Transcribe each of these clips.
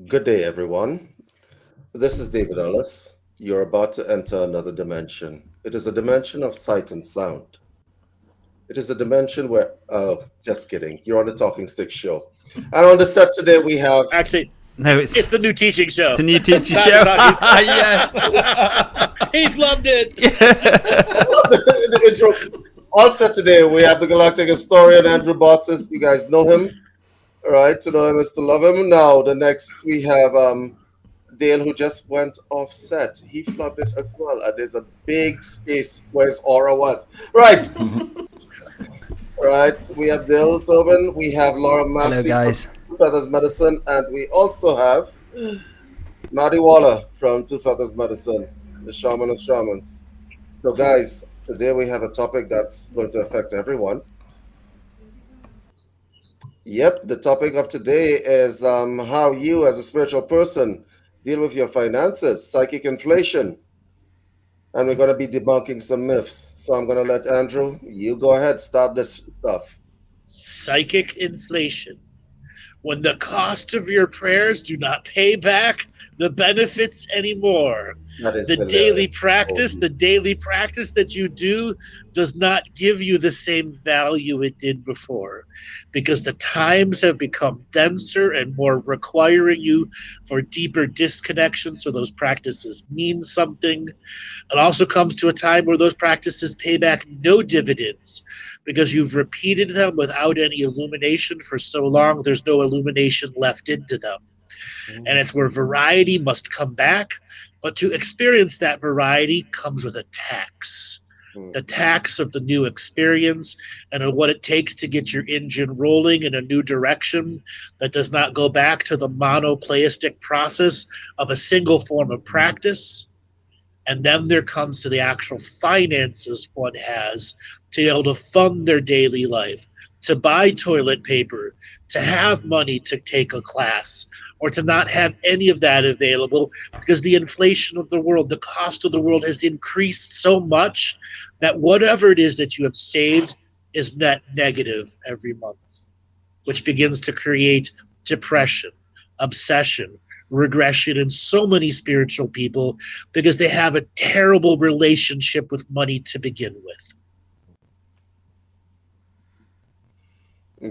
Good day, everyone. This is David Ellis. You're about to enter another dimension. It is a dimension of sight and sound. It is a dimension where, oh, just kidding. You're on the Talking Stick show. And on the set today, we have, Actually, No, it's the new teaching show. it's a new teacher Not the show. talking Yes. He flubbed it. the intro. On set today, we have the galactic historian, Andrew Bartzis. You guys know him, all right? To know him is to love him. Now, the next, we have Dale, who just went off set. He flubbed it as well. And there's a big space where his aura was. Right. Right, we have Dale Tobin, we have Laura Hello, Massey guys. from Two Feathers Medicine, and we also have Maty Waller from Two Feathers Medicine, the shaman of shamans. So, guys, today we have a topic that's going to affect everyone. Yep, the topic of today is how you, as a spiritual person, deal with your finances, psychic inflation, and we're going to be debunking some myths. So, I'm going to let Andrew, you go ahead, start this stuff. Psychic inflation. When the cost of your prayers do not pay back the benefits anymore. That is The hilarious. daily practice that you do does not give you the same value it did before, because the times have become denser and more requiring you for deeper disconnection, so those practices mean something. It also comes to a time where those practices pay back no dividends because you've repeated them without any illumination for so long, there's no illumination left into them. And it's where variety must come back. But to experience that variety comes with a tax. The tax of the new experience and of what it takes to get your engine rolling in a new direction that does not go back to the monopolistic process of a single form of practice. And then there comes to the actual finances one has to be able to fund their daily life, to buy toilet paper, to have money to take a class, or to not have any of that available because the inflation of the world, the cost of the world has increased so much that whatever it is that you have saved is net negative every month, which begins to create depression, obsession, regression in so many spiritual people because they have a terrible relationship with money to begin with.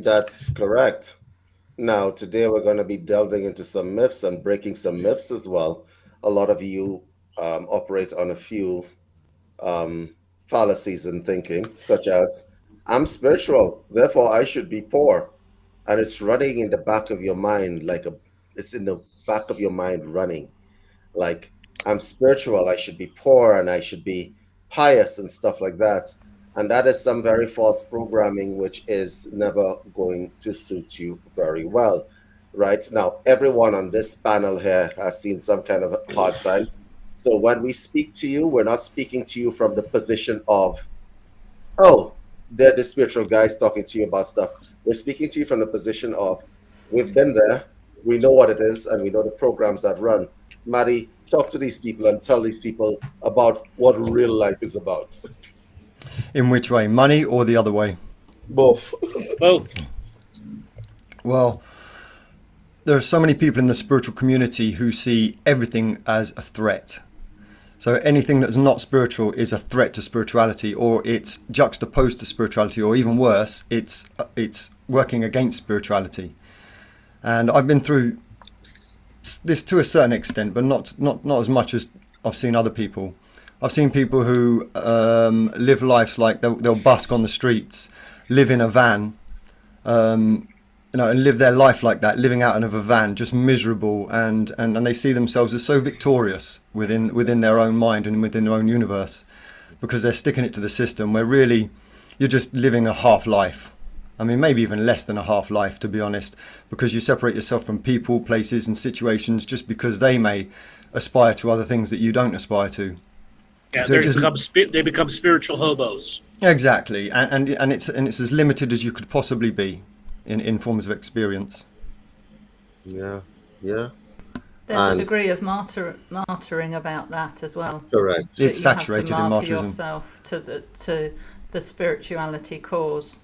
That's correct. Now, today we're going to be delving into some myths and breaking some myths as well. A lot of you operate on a few fallacies in thinking, such as, I'm spiritual, therefore I should be poor. And it's running in the back of your mind it's in the back of your mind running. Like, I'm spiritual, I should be poor and I should be pious and stuff like that. And that is some very false programming, which is never going to suit you very well. Right now, everyone on this panel here has seen some kind of hard times. So when we speak to you, we're not speaking to you from the position of, oh, they're the spiritual guys talking to you about stuff. We're speaking to you from the position of, we've been there, we know what it is, and we know the programs that run. Maddie, talk to these people and tell these people about what real life is about. In which way? Money or the other way? Both. Both. Well, there are so many people in the spiritual community who see everything as a threat. So anything that's not spiritual is a threat to spirituality, or it's juxtaposed to spirituality, or even worse, it's working against spirituality. And I've been through this to a certain extent, but not as much as I've seen other people. I've seen people who live lives like they'll busk on the streets, live in a van, and live their life like that, living out of a van, just miserable, and they see themselves as so victorious within their own mind and within their own universe, because they're sticking it to the system where really you're just living a half life. I mean, maybe even less than a half life, to be honest, because you separate yourself from people, places, and situations just because they may aspire to other things that you don't aspire to. Yeah, So they become spiritual hobos. Exactly, and it's as limited as you could possibly be in forms of experience. Yeah, yeah. There's And a degree of martyring about that as well. correct. It's That you have saturated to in martyr martyrism. yourself to the spirituality cause.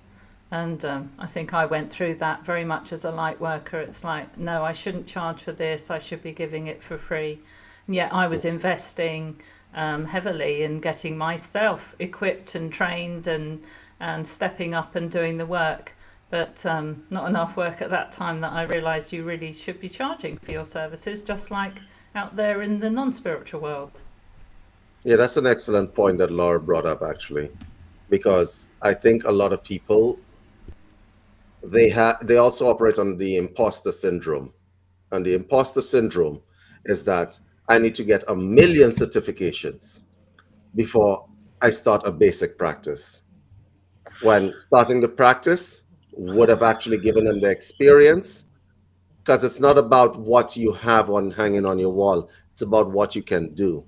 And I think I went through that very much as a light worker. It's like, no, I shouldn't charge for this. I should be giving it for free. And yet I was investing heavily in getting myself equipped and trained and stepping up and doing the work. But not enough work at that time that I realised you really should be charging for your services, just like out there in the non-spiritual world. Yeah, that's an excellent point that Laura brought up, actually, because I think a lot of people, they also operate on the imposter syndrome. And the imposter syndrome is that I need to get 1 million certifications before I start a basic practice. When starting the practice would have actually given them the experience, because it's not about what you have on hanging on your wall, it's about what you can do.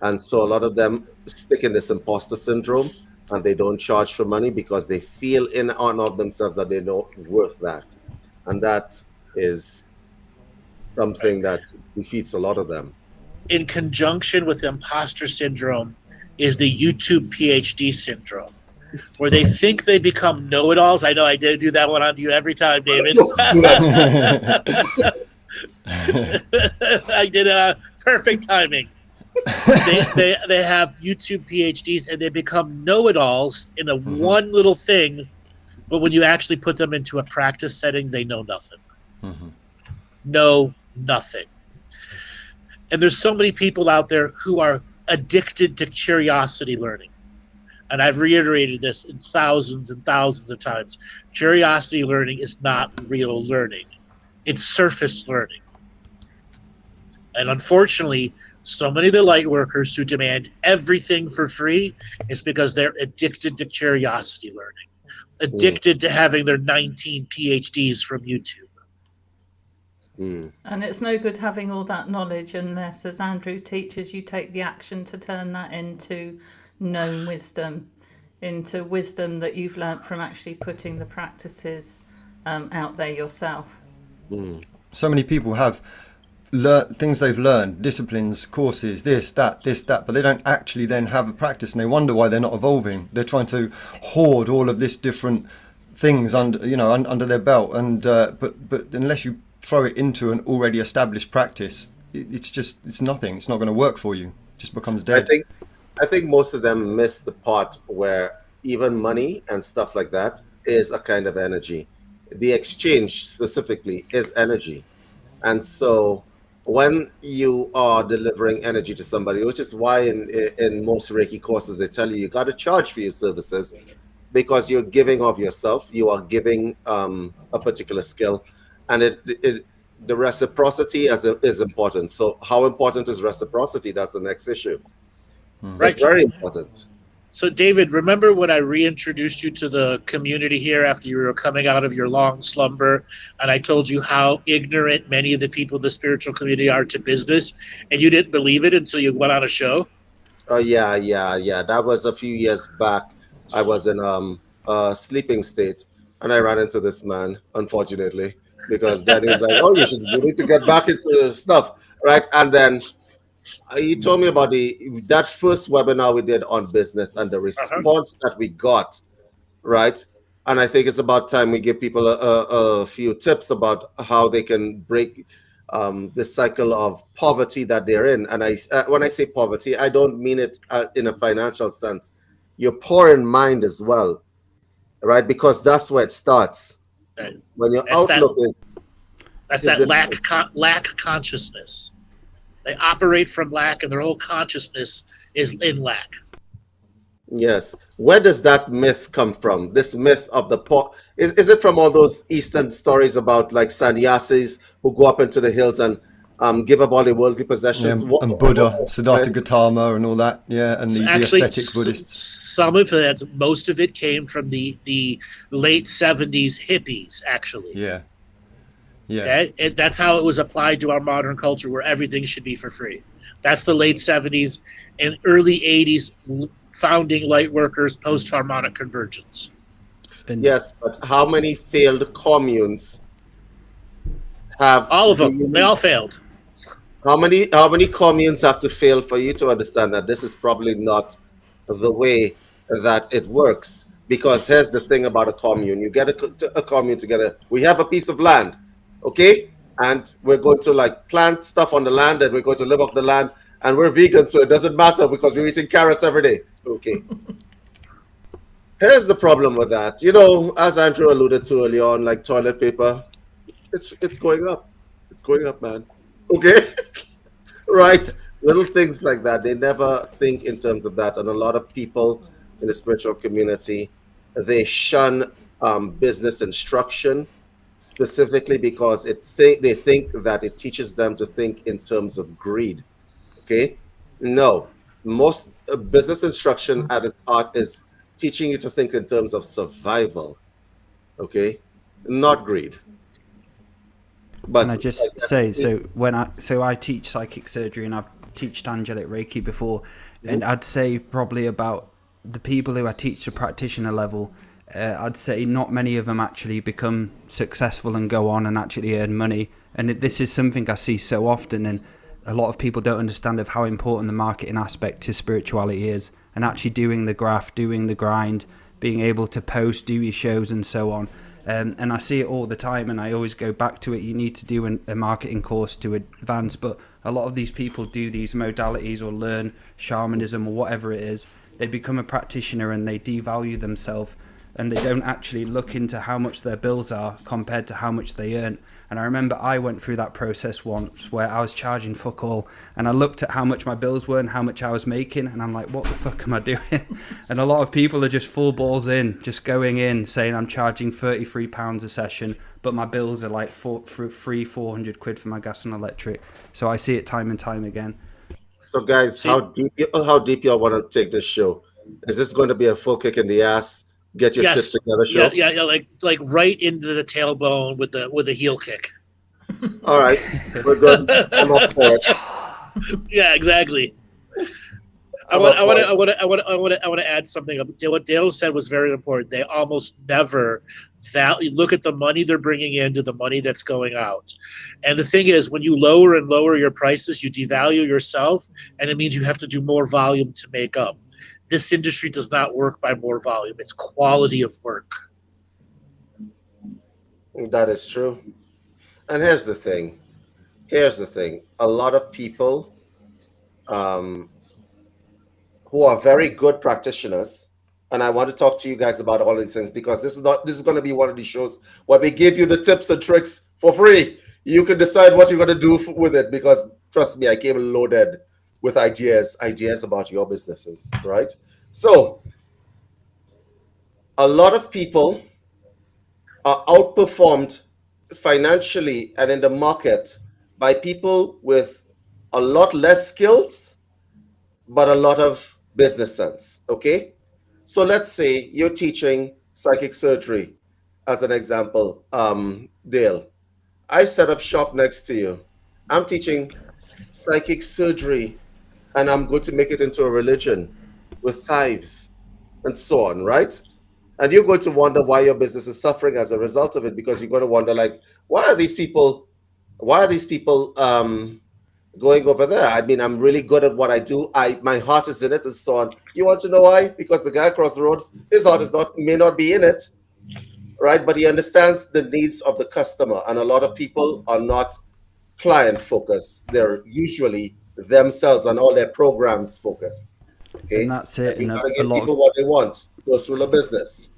And so a lot of them stick in this imposter syndrome, and they don't charge for money because they feel in and of themselves that they're not worth that. And that is something that defeats a lot of them. In conjunction with imposter syndrome is the YouTube PhD syndrome, where they think they become know-it-alls. I know I did do that one on you every time, David. I did perfect timing. They have YouTube PhDs and they become know-it-alls in a one little thing, but when you actually put them into a practice setting, they know nothing. Know nothing. And there's so many people out there who are addicted to curiosity learning. And I've reiterated this in thousands and thousands of times. Curiosity learning is not real learning. It's surface learning. And unfortunately, so many of the light workers who demand everything for free is because they're addicted to curiosity learning, addicted to having their 19 PhDs from YouTube. And it's no good having all that knowledge unless, as Andrew teaches, you take the action to turn that into known wisdom, into wisdom that you've learnt from actually putting the practices out there yourself. So many people have things they've learned, disciplines, courses, this, that, but they don't actually then have a practice, and they wonder why they're not evolving. They're trying to hoard all of this different things under their belt, and but unless you throw it into an already established practice, it's nothing. It's not going to work for you. It just becomes dead. I think most of them miss the part where even money and stuff like that is a kind of energy. The exchange specifically is energy. And so when you are delivering energy to somebody, which is why in most Reiki courses they tell you got to charge for your services, because you're giving of yourself, you are giving a particular skill, and the reciprocity is important. So how important is reciprocity? That's the next issue. Right. It's very important. So, David, remember when I reintroduced you to the community here after you were coming out of your long slumber, and I told you how ignorant many of the people in the spiritual community are to business, and you didn't believe it until you went on a show? Oh, yeah. That was a few years back. I was in a sleeping state, and I ran into this man, unfortunately, because then he's like, oh, you need to get back into stuff, right? And then he told me about that first webinar we did on business and the response that we got, right? And I think it's about time we give people a few tips about how they can break the cycle of poverty that they're in. And when I say poverty, I don't mean it in a financial sense. You're poor in mind as well, right? Because that's where it starts. When your outlook is... That's that lack consciousness. They operate from lack, and their whole consciousness is in lack. Yes. Where does that myth come from? This myth of the poor. Is it from all those Eastern stories about like sannyasis who go up into the hills and give up all their worldly possessions? Yeah, and Buddha, Siddhartha Gautama and all that. Yeah, and the aesthetic Buddhists. Some of it, most of it came from the late 70s hippies, actually. Yeah. Okay? That's how it was applied to our modern culture, where everything should be for free. That's the late 70s and early 80s founding light workers, post-harmonic convergence. Yes, but how many failed communes have... All of them. They all failed. How many communes have to fail for you to understand that this is probably not the way that it works? Because here's the thing about a commune. You get a commune together. We have a piece of land, okay? And we're going to like plant stuff on the land and we're going to live off the land. And we're vegan, so it doesn't matter because we're eating carrots every day. Okay. Here's the problem with that. As Andrew alluded to earlier on, like toilet paper, it's going up. It's going up, man. Okay? Right? Little things like that. They never think in terms of that. And a lot of people in the spiritual community, they shun business instruction specifically because they think that it teaches them to think in terms of greed. Okay? No. Most business instruction at its heart is teaching you to think in terms of survival. Okay? Not greed. But can I just say, I teach psychic surgery and I've taught angelic Reiki before, and I'd say probably about the people who I teach to practitioner level, I'd say not many of them actually become successful and go on and actually earn money. And this is something I see so often, and a lot of people don't understand of how important the marketing aspect to spirituality is, and actually doing the graft, doing the grind, being able to post, do your shows and so on. And I see it all the time, and I always go back to it. You need to do a marketing course to advance, but a lot of these people do these modalities or learn shamanism or whatever it is. They become a practitioner and they devalue themselves, and they don't actually look into how much their bills are compared to how much they earn. And I remember I went through that process once where I was charging fuck all, and I looked at how much my bills were and how much I was making, and I'm like, what the fuck am I doing? And a lot of people are just full balls in, just going in saying I'm charging £33 a session, but my bills are like 400 quid for my gas and electric. So I see it time and time again. So guys, how deep y'all want to take this show? Is this going to be a full kick in the ass? Get your shit together show? Yeah, like right into the tailbone with a heel kick. All right, we're good. I'm up for it. Yeah, exactly. I want to add something. What Dale said was very important. They almost never look at the money they're bringing in to the money that's going out. And the thing is, when you lower and lower your prices, you devalue yourself, and it means you have to do more volume to make up. This industry does not work by more volume. It's quality of work. That is true. And here's the thing. A lot of people who are very good practitioners, and I want to talk to you guys about all these things because this is going to be one of these shows where we give you the tips and tricks for free. You can decide what you're going to do with it, because trust me, I came loaded with ideas about your businesses, right? So a lot of people are outperformed financially and in the market by people with a lot less skills, but a lot of business sense, okay? So let's say you're teaching psychic surgery, as an example, Dale. I set up shop next to you. I'm teaching psychic surgery, and I'm going to make it into a religion with tithes and so on, right? And you're going to wonder why your business is suffering as a result of it, because you're going to wonder, like, why are these people going over there? I mean, I'm really good at what I do. My heart is in it and so on. You want to know why? Because the guy across the road, his heart may not be in it, right? But he understands the needs of the customer. And a lot of people are not client focused. They're usually themselves and all their programs focused. Okay, and that's it. And you gotta give people what they want. Goes through the business.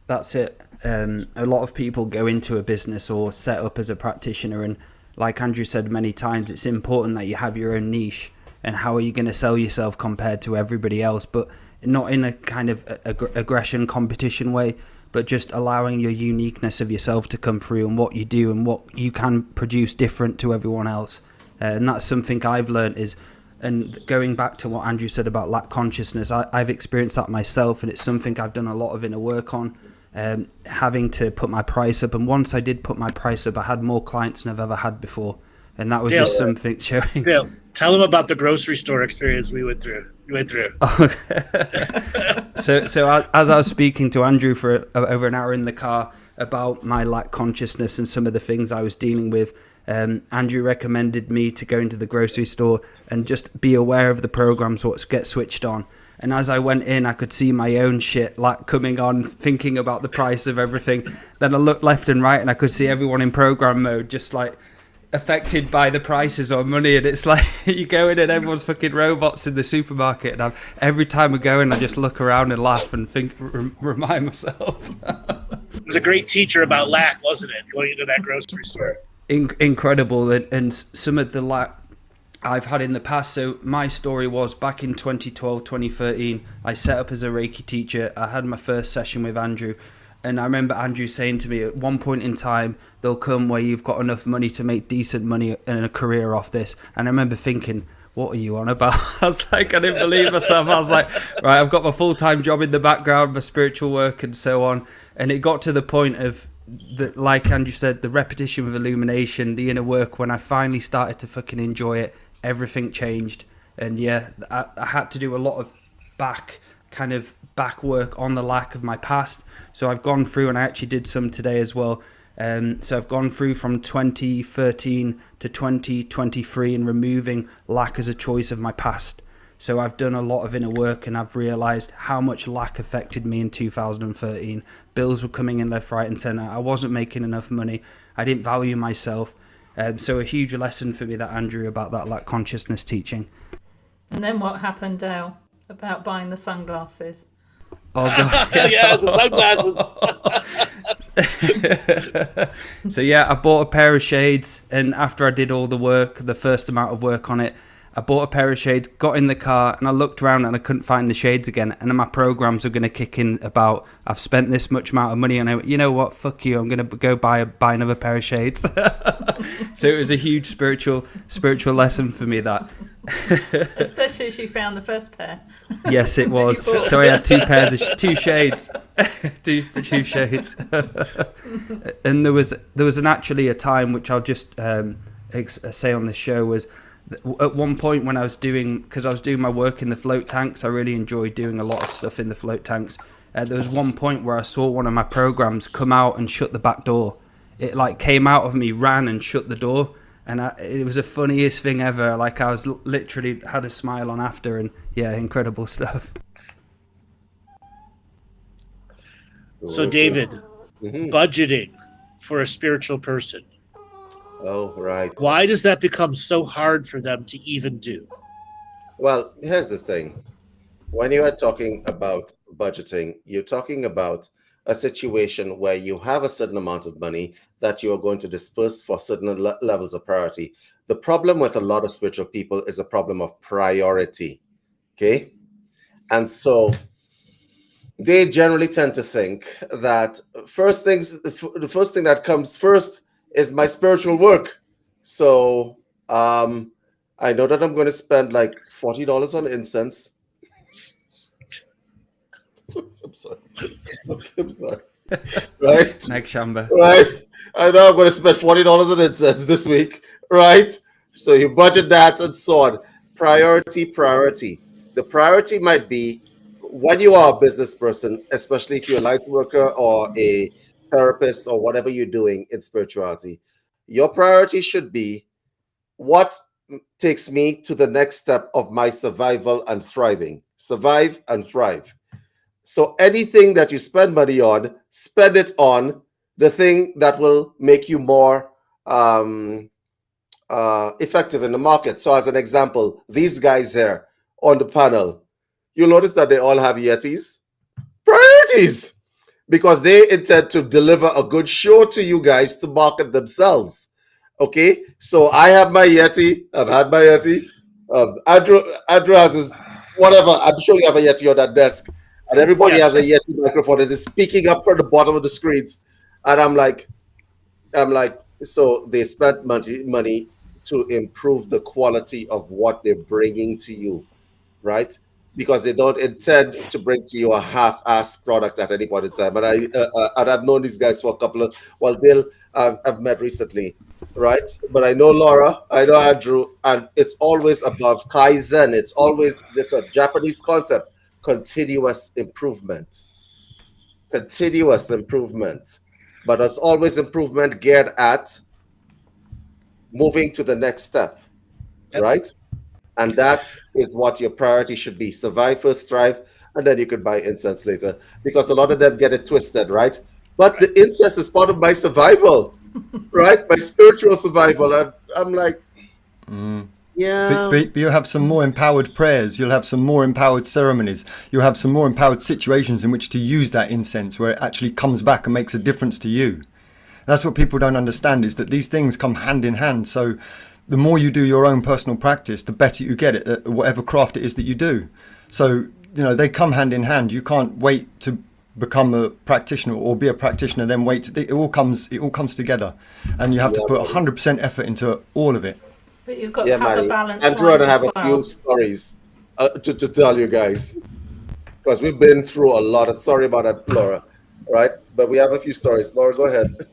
That's it. A lot of people go into a business or set up as a practitioner, and like Andrew said many times, it's important that you have your own niche. And how are you going to sell yourself compared to everybody else? But not in a kind of aggression competition way, but just allowing your uniqueness of yourself to come through and what you do and what you can produce different to everyone else. And that's something I've learned is, and going back to what Andrew said about lack consciousness, I've experienced that myself, and it's something I've done a lot of inner work on, having to put my price up. And once I did put my price up, I had more clients than I've ever had before. And that was Dale, just something showing. Dale, tell them about the grocery store experience we went through. So as I was speaking to Andrew for over an hour in the car about my lack consciousness and some of the things I was dealing with, Andrew recommended me to go into the grocery store and just be aware of the programs, what get switched on. And as I went in, I could see my own shit like coming on, thinking about the price of everything. Then I looked left and right and I could see everyone in program mode just like affected by the prices on money. And it's like you go in and everyone's fucking robots in the supermarket. And every time I go in, I just look around and laugh and think, remind myself. It was a great teacher about lack, wasn't it? Going into that grocery store. Incredible. And some of the lack I've had in the past. So my story was back in 2012, 2013, I set up as a Reiki teacher. I had my first session with Andrew. And I remember Andrew saying to me at one point in time, there'll come where you've got enough money to make decent money and a career off this. And I remember thinking, what are you on about? I was like, I didn't believe myself. I was like, right, I've got my full-time job in the background, my spiritual work and so on. And it got to the point of, like Andrew said, the repetition with illumination, the inner work. When I finally started to fucking enjoy it, everything changed. And yeah, I had to do a lot of back work on the lack of my past. So I've gone through, and I actually did some today as well. So I've gone through from 2013 to 2023 and removing lack as a choice of my past. So I've done a lot of inner work, and I've realized how much lack affected me in 2013. Bills were coming in left, right and center. I wasn't making enough money. I didn't value myself. So a huge lesson for me, that Andrew, about that lack consciousness teaching. And then what happened, Dale, about buying the sunglasses? Oh god. Yeah, the sunglasses. So yeah, I bought a pair of shades, and after I did all the work, the first amount of work on it, I bought a pair of shades, got in the car, and I looked around and I couldn't find the shades again. And then my programs were going to kick in about, I've spent this much amount of money, and I went, you know what, fuck you, I'm going to go buy another pair of shades. So it was a huge spiritual lesson for me, that. Especially as you found the first pair. Yes, it was. So I had two shades, two shades. And there was actually a time, which I'll just say on the show, was at one point when I was doing my work in the float tanks. I really enjoyed doing a lot of stuff in the float tanks. There was one point where I saw one of my programs come out and shut the back door. It like came out of me, ran and shut the door. And it was the funniest thing ever. Like, I was literally had a smile on after, and yeah, incredible stuff. So David, budgeting for a spiritual person. Oh, right. Why does that become so hard for them to even do? Well, here's the thing. When you are talking about budgeting, you're talking about a situation where you have a certain amount of money that you are going to disperse for certain levels of priority. The problem with a lot of spiritual people is a problem of priority, okay? And so they generally tend to think that the first thing that comes first is my spiritual work. So I know that I'm going to spend like $40 on incense. I'm sorry. Right? Next Shamba. Right? I know I'm going to spend $40 on incense this week. Right? So you budget that and so on. Priority. The priority might be, when you are a business person, especially if you're a light worker or a therapist or whatever you're doing in spirituality, your priority should be, what takes me to the next step of my survival and thriving. Survive and thrive. So anything that you spend money on, spend it on the thing that will make you more effective in the market. So as an example, these guys here on the panel, you'll notice that they all have Yetis. Priorities! Because they intend to deliver a good show to you guys to market themselves. Okay? So I have my Yeti. I've had my Yeti. Andrew has his whatever. I'm sure you have a Yeti on that desk. And everybody has a Yeti microphone and is speaking up from the bottom of the screens. And I'm like, so they spent money to improve the quality of what they're bringing to you, right? Because they don't intend to bring to you a half-assed product at any point in time. And I've known these guys for a couple of, I've met recently, right? But I know Laura, I know Andrew, and it's always about Kaizen. It's always this a Japanese concept, continuous improvement. But there's always improvement geared at moving to the next step, right? And that is what your priority should be. Survive first, thrive, and then you could buy incense later. Because a lot of them get it twisted, right? But the incense is part of my survival, right? My spiritual survival. And I'm like, yeah. But you'll have some more empowered prayers. You'll have some more empowered ceremonies. You'll have some more empowered situations in which to use that incense where it actually comes back and makes a difference to you. That's what people don't understand, is that these things come hand in hand. So the more you do your own personal practice, the better you get at whatever craft it is that you do. So, they come hand in hand. You can't wait to become a practitioner or be a practitioner, then wait. It all comes together. And you have to put 100% effort into all of it. But you've got to have a balance. Andrew and I have a few stories to tell you guys, because we've been through a lot. Sorry about that, Laura, right? But we have a few stories. Laura, go ahead.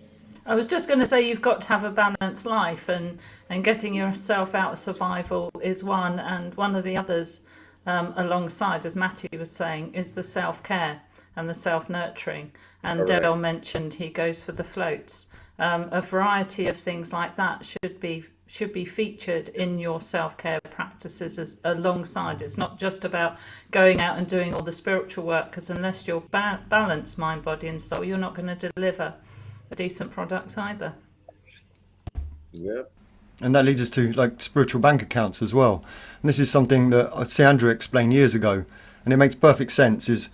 I was just going to say, you've got to have a balanced life, and getting yourself out of survival is one, and one of the others alongside, as Maty was saying, is the self-care and the self-nurturing. And Delor mentioned he goes for the floats. A variety of things like that should be featured in your self-care practices as alongside. It's not just about going out and doing all the spiritual work, because unless you're balanced mind, body and soul, you're not going to deliver a decent product either. Yep. And that leads us to spiritual bank accounts as well. And this is something that Sandra explained years ago, and it makes perfect sense. Is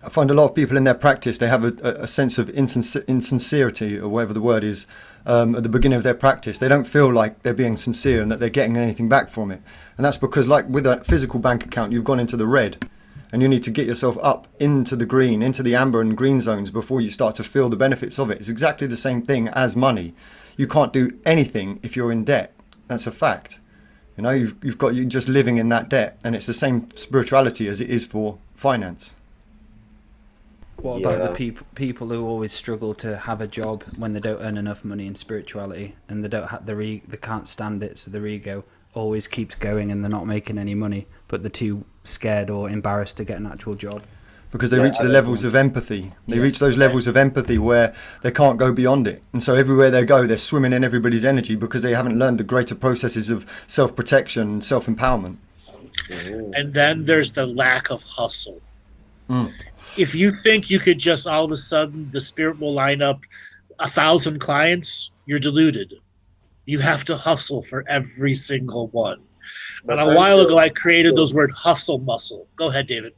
I find a lot of people in their practice, they have a sense of insincerity, or whatever the word is, at the beginning of their practice. They don't feel like they're being sincere and that they're getting anything back from it. And that's because, like with a physical bank account, you've gone into the red, and you need to get yourself up into the green, into the amber and green zones before you start to feel the benefits of it. It's exactly the same thing as money. You can't do anything if you're in debt. That's a fact. You're just living in that debt, and it's the same spirituality as it is for finance. What about the people who always struggle to have a job when they don't earn enough money in spirituality, and they don't have they can't stand it, so their ego always keeps going and they're not making any money, but they're too scared or embarrassed to get an actual job? Because they reach the levels of empathy. They reach those levels of empathy where they can't go beyond it. And so everywhere they go, they're swimming in everybody's energy because they haven't learned the greater processes of self-protection and self-empowerment. And then there's the lack of hustle. If you think you could just all of a sudden, the spirit will line up 1,000 clients, you're deluded. You have to hustle for every single one. But a while ago, I created those word hustle muscle. Go ahead, David.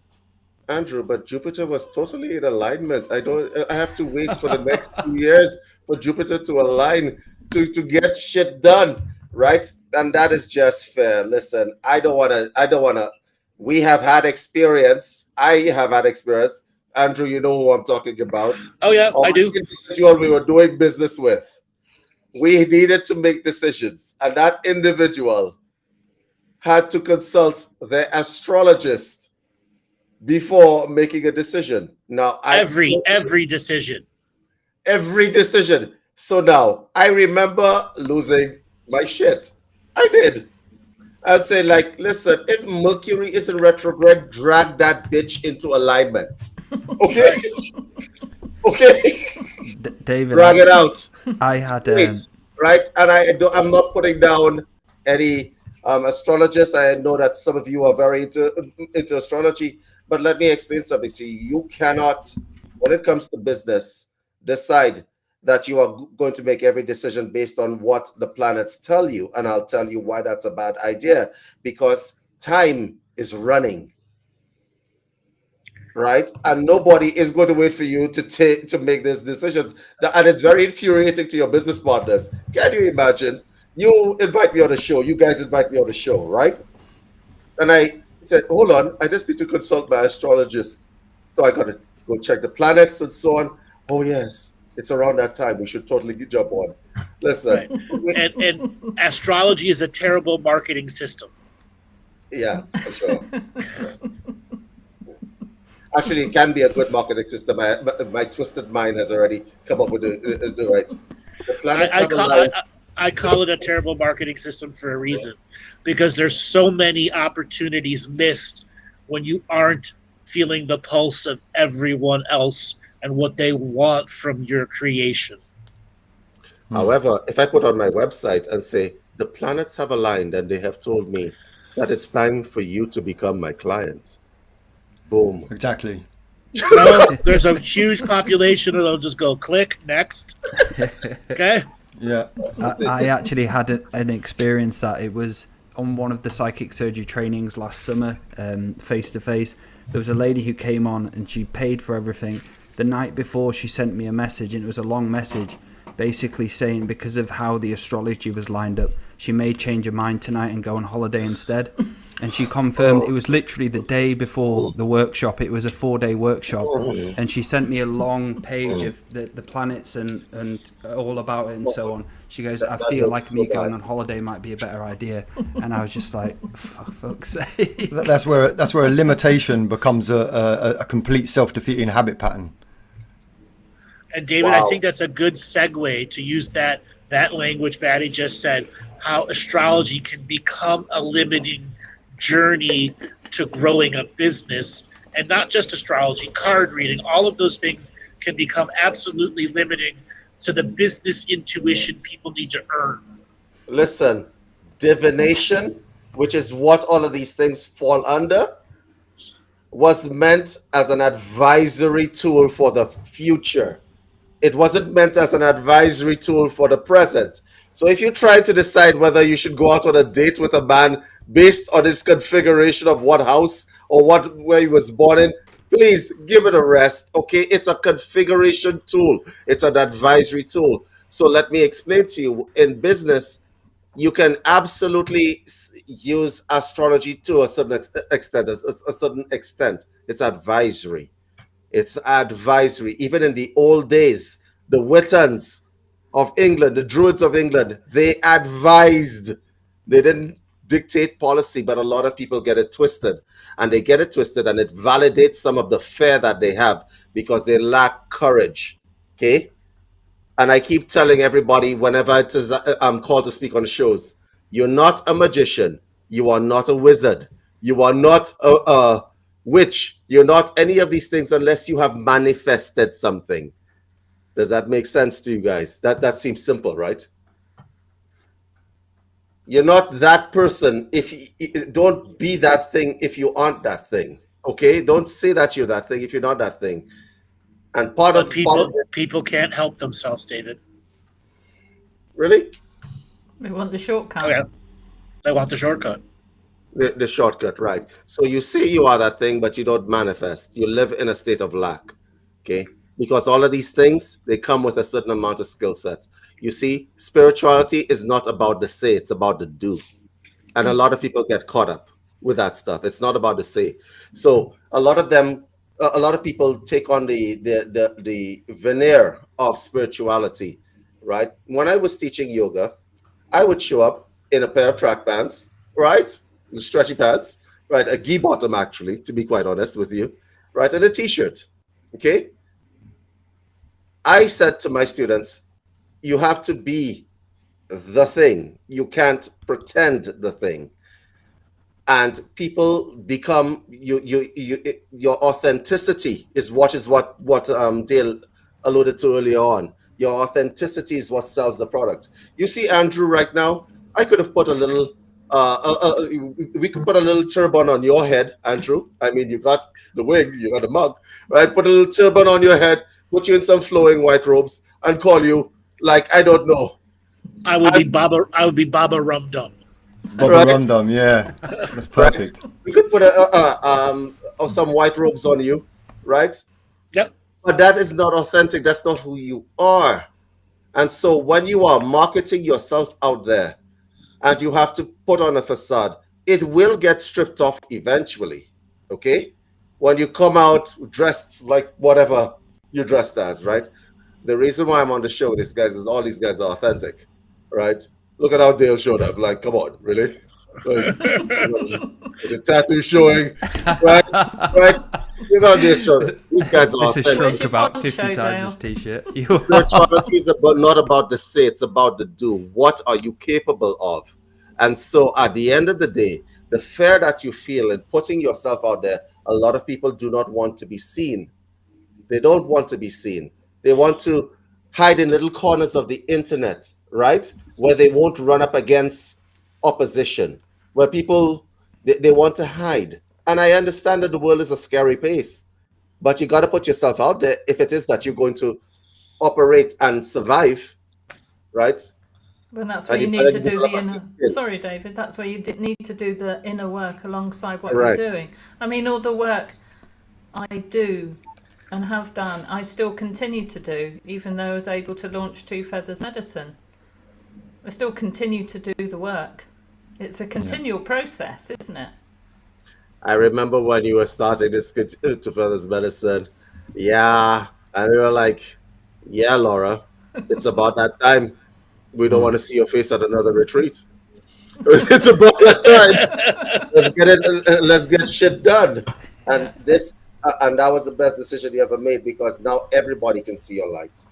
Andrew, but Jupiter was totally in alignment. I have to wait for the next 2 years for Jupiter to align to get shit done, right? And that is just fair. Listen, I don't wanna. We have had experience. I have had experience. Andrew, you know who I'm talking about. Oh yeah, I do. Individual we were doing business with. We needed to make decisions, and that individual had to consult the astrologist before making a decision. Now, every decision. Every decision. So now I remember losing my shit. I did. I'd say, listen, if Mercury is in retrograde, drag that bitch into alignment. Okay? Okay? David, drag it out. I had right, and I'm not putting down any astrologists. I know that some of you are very into astrology, but let me explain something to you. You cannot, when it comes to business, decide that you are going to make every decision based on what the planets tell you. And I'll tell you why that's a bad idea. Because time is running, right? And nobody is going to wait for you to make these decisions. And it's very infuriating to your business partners. Can you imagine? You invite me on the show. You guys invite me on the show, right? And I said, hold on, I just need to consult my astrologist. So I got to go check the planets and so on. Oh, yes. It's around that time. We should totally jump on. Listen. Right. And astrology is a terrible marketing system. Yeah, for sure. Actually, it can be a good marketing system. My twisted mind has already come up with the right. The planets I call it a terrible marketing system for a reason. Because there's so many opportunities missed when you aren't feeling the pulse of everyone else and what they want from your creation. However, if I put on my website and say, the planets have aligned and they have told me that it's time for you to become my client. Boom. Exactly. Well, there's a huge population that'll just go click next. Okay. Yeah. I actually had an experience that it was on one of the psychic surgery trainings last summer, face to face. There was a lady who came on and she paid for everything. The night before, she sent me a message, and it was a long message, basically saying because of how the astrology was lined up, she may change her mind tonight and go on holiday instead. And she confirmed it was literally the day before the workshop. It was a 4-day workshop, and she sent me a long page of the planets and all about it and so on. She goes, I feel like me going on holiday might be a better idea. And I was just like, for fuck's sake. That's where a limitation becomes a complete self-defeating habit pattern. And David, I think that's a good segue to use that language Maty just said, how astrology can become a limiting journey to growing a business. And not just astrology, card reading, all of those things can become absolutely limiting to the business intuition people need to earn. Listen, divination, which is what all of these things fall under, was meant as an advisory tool for the future. It wasn't meant as an advisory tool for the present. So if you try to decide whether you should go out on a date with a man based on his configuration of what house or where he was born in, please give it a rest. Okay, it's a configuration tool. It's an advisory tool. So let me explain to you. In business, you can absolutely use astrology to a certain extent. A certain extent, it's advisory. It's advisory. Even in the old days, the Wittons of England, the Druids of England, they advised. They didn't dictate policy, but a lot of people get it twisted. And they get it twisted, and it validates some of the fear that they have because they lack courage. Okay? And I keep telling everybody whenever it is, I'm called to speak on shows, you're not a magician. You are not a wizard. You are not a witch. You're not any of these things unless you have manifested something. Does that make sense to you guys? That seems simple, right? You're not that person don't be that thing if you aren't that thing. Okay? Don't say that you're that thing if you're not that thing. And But people can't help themselves, David. Really? We want the shortcut. Oh, yeah. They want the shortcut. The shortcut, right? So you say you are that thing, but you don't manifest. You live in a state of lack. Okay? Because all of these things, they come with a certain amount of skill sets. You see, spirituality is not about the say, it's about the do. And a lot of people get caught up with that stuff. It's not about the say. So a lot of people take on the veneer of spirituality, right? When I was teaching yoga, I would show up in a pair of track pants, right? Stretchy pants, right? A gi bottom, actually, to be quite honest with you, right? And a t-shirt, okay? I said to my students, you have to be the thing. You can't pretend the thing. And people become your authenticity is what Dale alluded to earlier on. Your authenticity is what sells the product. You see Andrew right now. I could have put a little. We could put a little turban on your head, Andrew. I mean, you got the wig, you got the mug, right? Put a little turban on your head, put you in some flowing white robes, and call you like I don't know. I would be Baba Rum Dum. Baba Right. Rundum, yeah, that's perfect. Right? We could put some white robes on you, right? Yep. But that is not authentic. That's not who you are. And so when you are marketing yourself out there and you have to put on a facade, it will get stripped off eventually. Okay? When you come out dressed like whatever you're dressed as, right? The reason why I'm on the show with these guys is all these guys are authentic, right? Look at how Dale showed up. Like, come on, really? Like, the tattoo showing, right? Right? You know, these guys are This has authentic. shrunk about Where's your 50 poncho, times Dale? this t-shirt. Spirituality is not about the say, it's about the do. What are you capable of? And so at the end of the day, the fear that you feel in putting yourself out there, a lot of people do not want to be seen. They don't want to be seen. They want to hide in little corners of the internet, right? Where they won't run up against opposition, where people They want to hide. And I understand that the world is a scary place, but you got to put yourself out there if it is that you're going to operate and survive, right? Well, that's where And you you need better to do develop the a inner. thick skin. Sorry, David. That's where you need to do the inner work alongside what you're Correct. doing. I mean, all the work I do and have done, I still continue to do, even though I was able to launch Two Feathers Medicine. I still continue to do the work. It's a continual process, isn't it? I remember when you were starting this to Feathers Medicine. Yeah. And we were like, yeah, Laura, it's about that time. We don't want to see your face at another retreat. It's about that time. Let's get shit done. And and that was the best decision you ever made, because now everybody can see your light,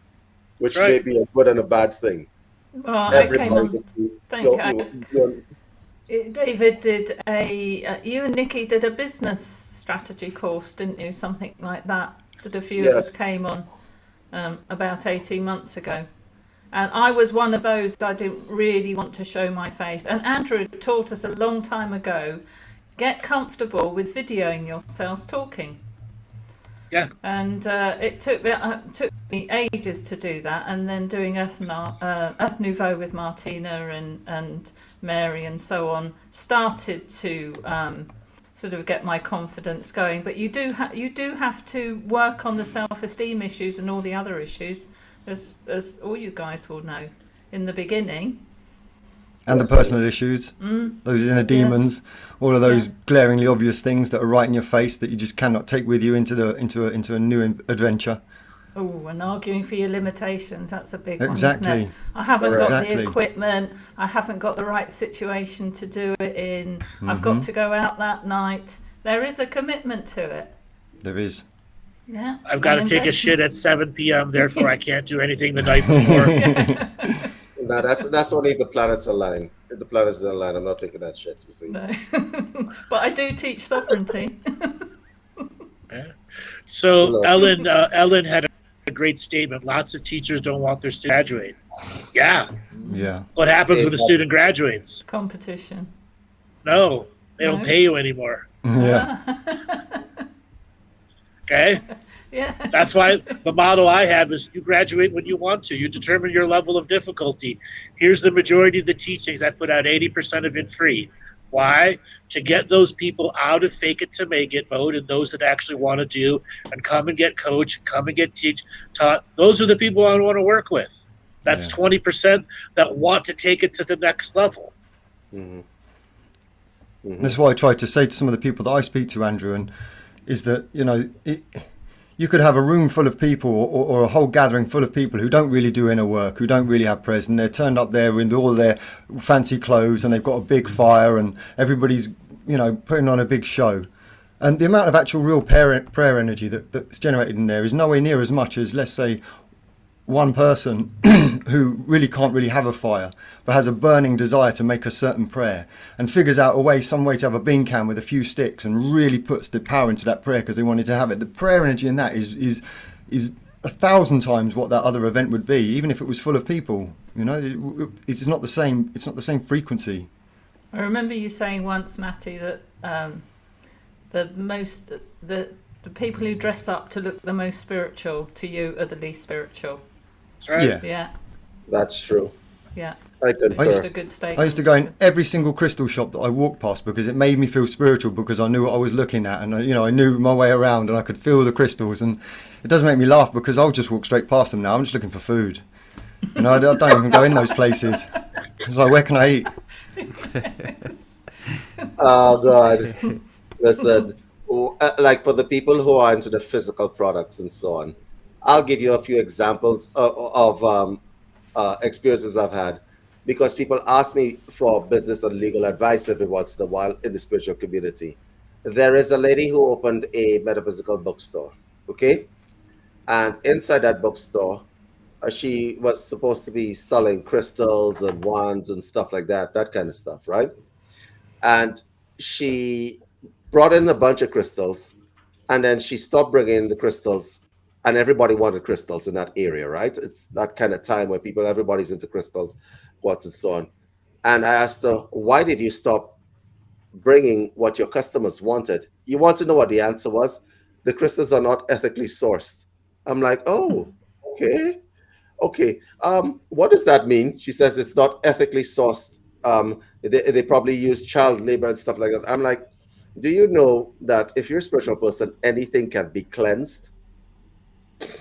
which may Right. be a good and a bad thing. Well, I came Everybody on. can see Thank your David did you and Nikki did a business strategy course, didn't you? Something like that. That a few of us yes. came on about 18 months ago. And I was one of those. I didn't really want to show my face. And Andrew taught us a long time ago, get comfortable with videoing yourselves talking. Yeah. And it took me ages to do that. And then doing Earth Nouveau with Martina and Mary and so on started to sort of get my confidence going. But you do have to work on the self-esteem issues and all the other issues, as all you guys will know, in the beginning. And the personal issues, those inner demons, all of those glaringly obvious things that are right in your face that you just cannot take with you into a new adventure. Oh, and arguing for your limitations, that's a big one, Exactly. isn't it? I haven't got Exactly. the equipment, I haven't got the right situation to do it in, I've got to go out that night. There is a commitment to it. There is. Yeah. I've got to take a shit at 7 p.m. Therefore, I can't do anything the night before. No, that's only if the planets align. If the planets don't align, I'm not taking that shit. You see. No. But I do teach sovereignty. So Look. Ellen had a great statement. Lots of teachers don't want their students to graduate. Yeah. Yeah. What happens when a student graduates? Competition. No, they don't No. pay you anymore. Yeah. Okay? Yeah. That's why the motto I have is you graduate when you want to. You determine your level of difficulty. Here's the majority of the teachings. I put out 80% of it free. Why? To get those people out of fake it to make it mode and those that actually want to do and come and get coached, come and get taught. Those are the people I want to work with. That's 20% that want to take it to the next level. Mm-hmm. That's what I try to say to some of the people that I speak to, Andrew, and is that, you could have a room full of people or a whole gathering full of people who don't really do inner work, who don't really have prayer, and they're turned up there with all their fancy clothes and they've got a big fire and everybody's, putting on a big show. And the amount of actual real prayer energy that's generated in there is nowhere near as much as, let's say, one person who really can't really have a fire but has a burning desire to make a certain prayer and figures out some way to have a bean can with a few sticks and really puts the power into that prayer because they wanted to have it. The prayer energy in that is 1,000 times what that other event would be, even if it was full of people. It's not the same. It's not the same frequency. I remember you saying once, Maty, that the people who dress up to look the most spiritual to you are the least spiritual. That's right. Yeah. Yeah. That's true. Yeah. I concur. Just a good statement. I used to go in every single crystal shop that I walked past because it made me feel spiritual because I knew what I was looking at and I knew my way around and I could feel the crystals, and it does make me laugh because I'll just walk straight past them now. I'm just looking for food. I don't even go in those places. It's like, where can I eat? Oh God! Listen, like for the people who are into the physical products and so on, I'll give you a few examples of experiences I've had, because people ask me for business and legal advice every once in a while in the spiritual community. There is a lady who opened a metaphysical bookstore, okay? And inside that bookstore, she was supposed to be selling crystals and wands and stuff like that kind of stuff, right? And she brought in a bunch of crystals, and then she stopped bringing in the crystals, and everybody wanted crystals in that area, right? It's that kind of time where everybody's into crystals, quartz and so on. And I asked her, why did you stop bringing what your customers wanted. You want to know what the answer was? The crystals are not ethically sourced. I'm like, oh, okay. Okay. What does that mean? She says it's not ethically sourced. They probably use child labor and stuff like that. I'm like, do you know that if you're a spiritual person, anything can be cleansed?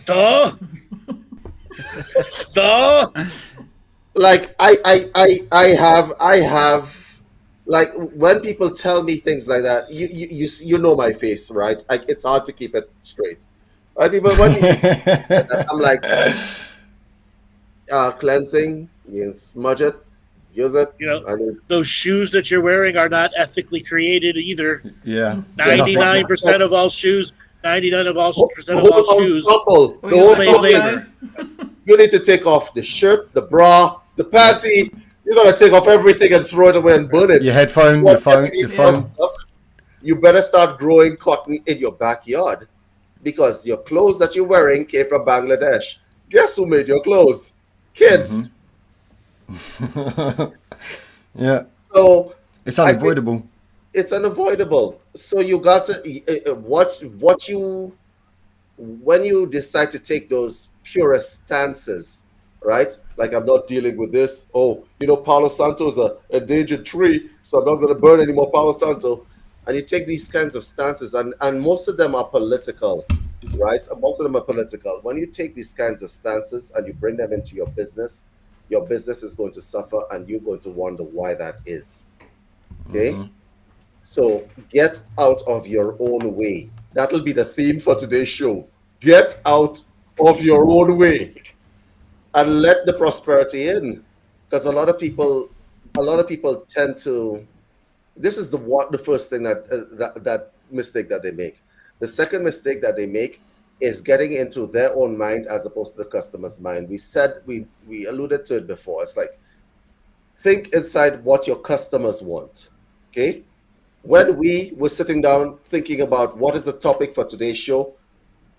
Duh. Duh. Like I have like when people tell me things like that, you know my face, right? Like it's hard to keep it straight. Right? People when I'm like cleansing, you smudge it, use it. You know, I mean, those shoes that you're wearing are not ethically created either. Yeah. 99% of all shoes, 99% of all shoes, ensemble. We The whole slave say labor. You need to take off the shirt, the bra, the panty. You gotta take off everything and throw it away and burn it. Your headphone, your phone, your phone. Stuff, you better start growing cotton in your backyard because your clothes that you're wearing came from Bangladesh. Guess who made your clothes? Kids. Yeah. So It's unavoidable. it's unavoidable. So you got to what you when you decide to take those purest stances, right? Like I'm not dealing with this. Oh, Palo Santo is a endangered tree, so I'm not going to burn any more Palo Santo. And you take these kinds of stances, and most of them are political, right? Most of them are political. When you take these kinds of stances and you bring them into your business is going to suffer, and you're going to wonder why that is. Okay? So get out of your own way. That'll be the theme for today's show. Get out of your own way and let the prosperity in. Because a lot of people tend to. This is the first thing that mistake that they make. The second mistake that they make is getting into their own mind as opposed to the customer's mind. We alluded to it before. It's like think inside what your customers want. Okay? When we were sitting down thinking about what is the topic for today's show,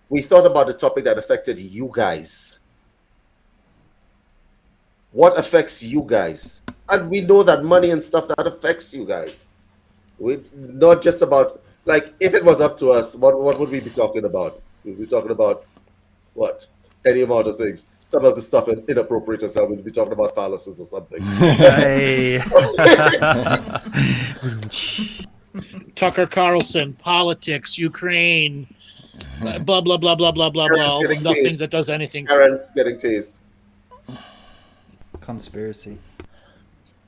we thought about the topic that affected you guys. What affects you guys? And we know that money and stuff that affects you guys. We not just about like if it was up to us, what would we be talking about? We'd be talking about what? Any amount of things. Some of the stuff inappropriate as well. We'd be talking about phalluses or something. Hey. Tucker Carlson, politics, Ukraine, blah blah blah blah blah blah blah. Karen's Nothing tased. that does anything. Karen's getting tased. Conspiracy.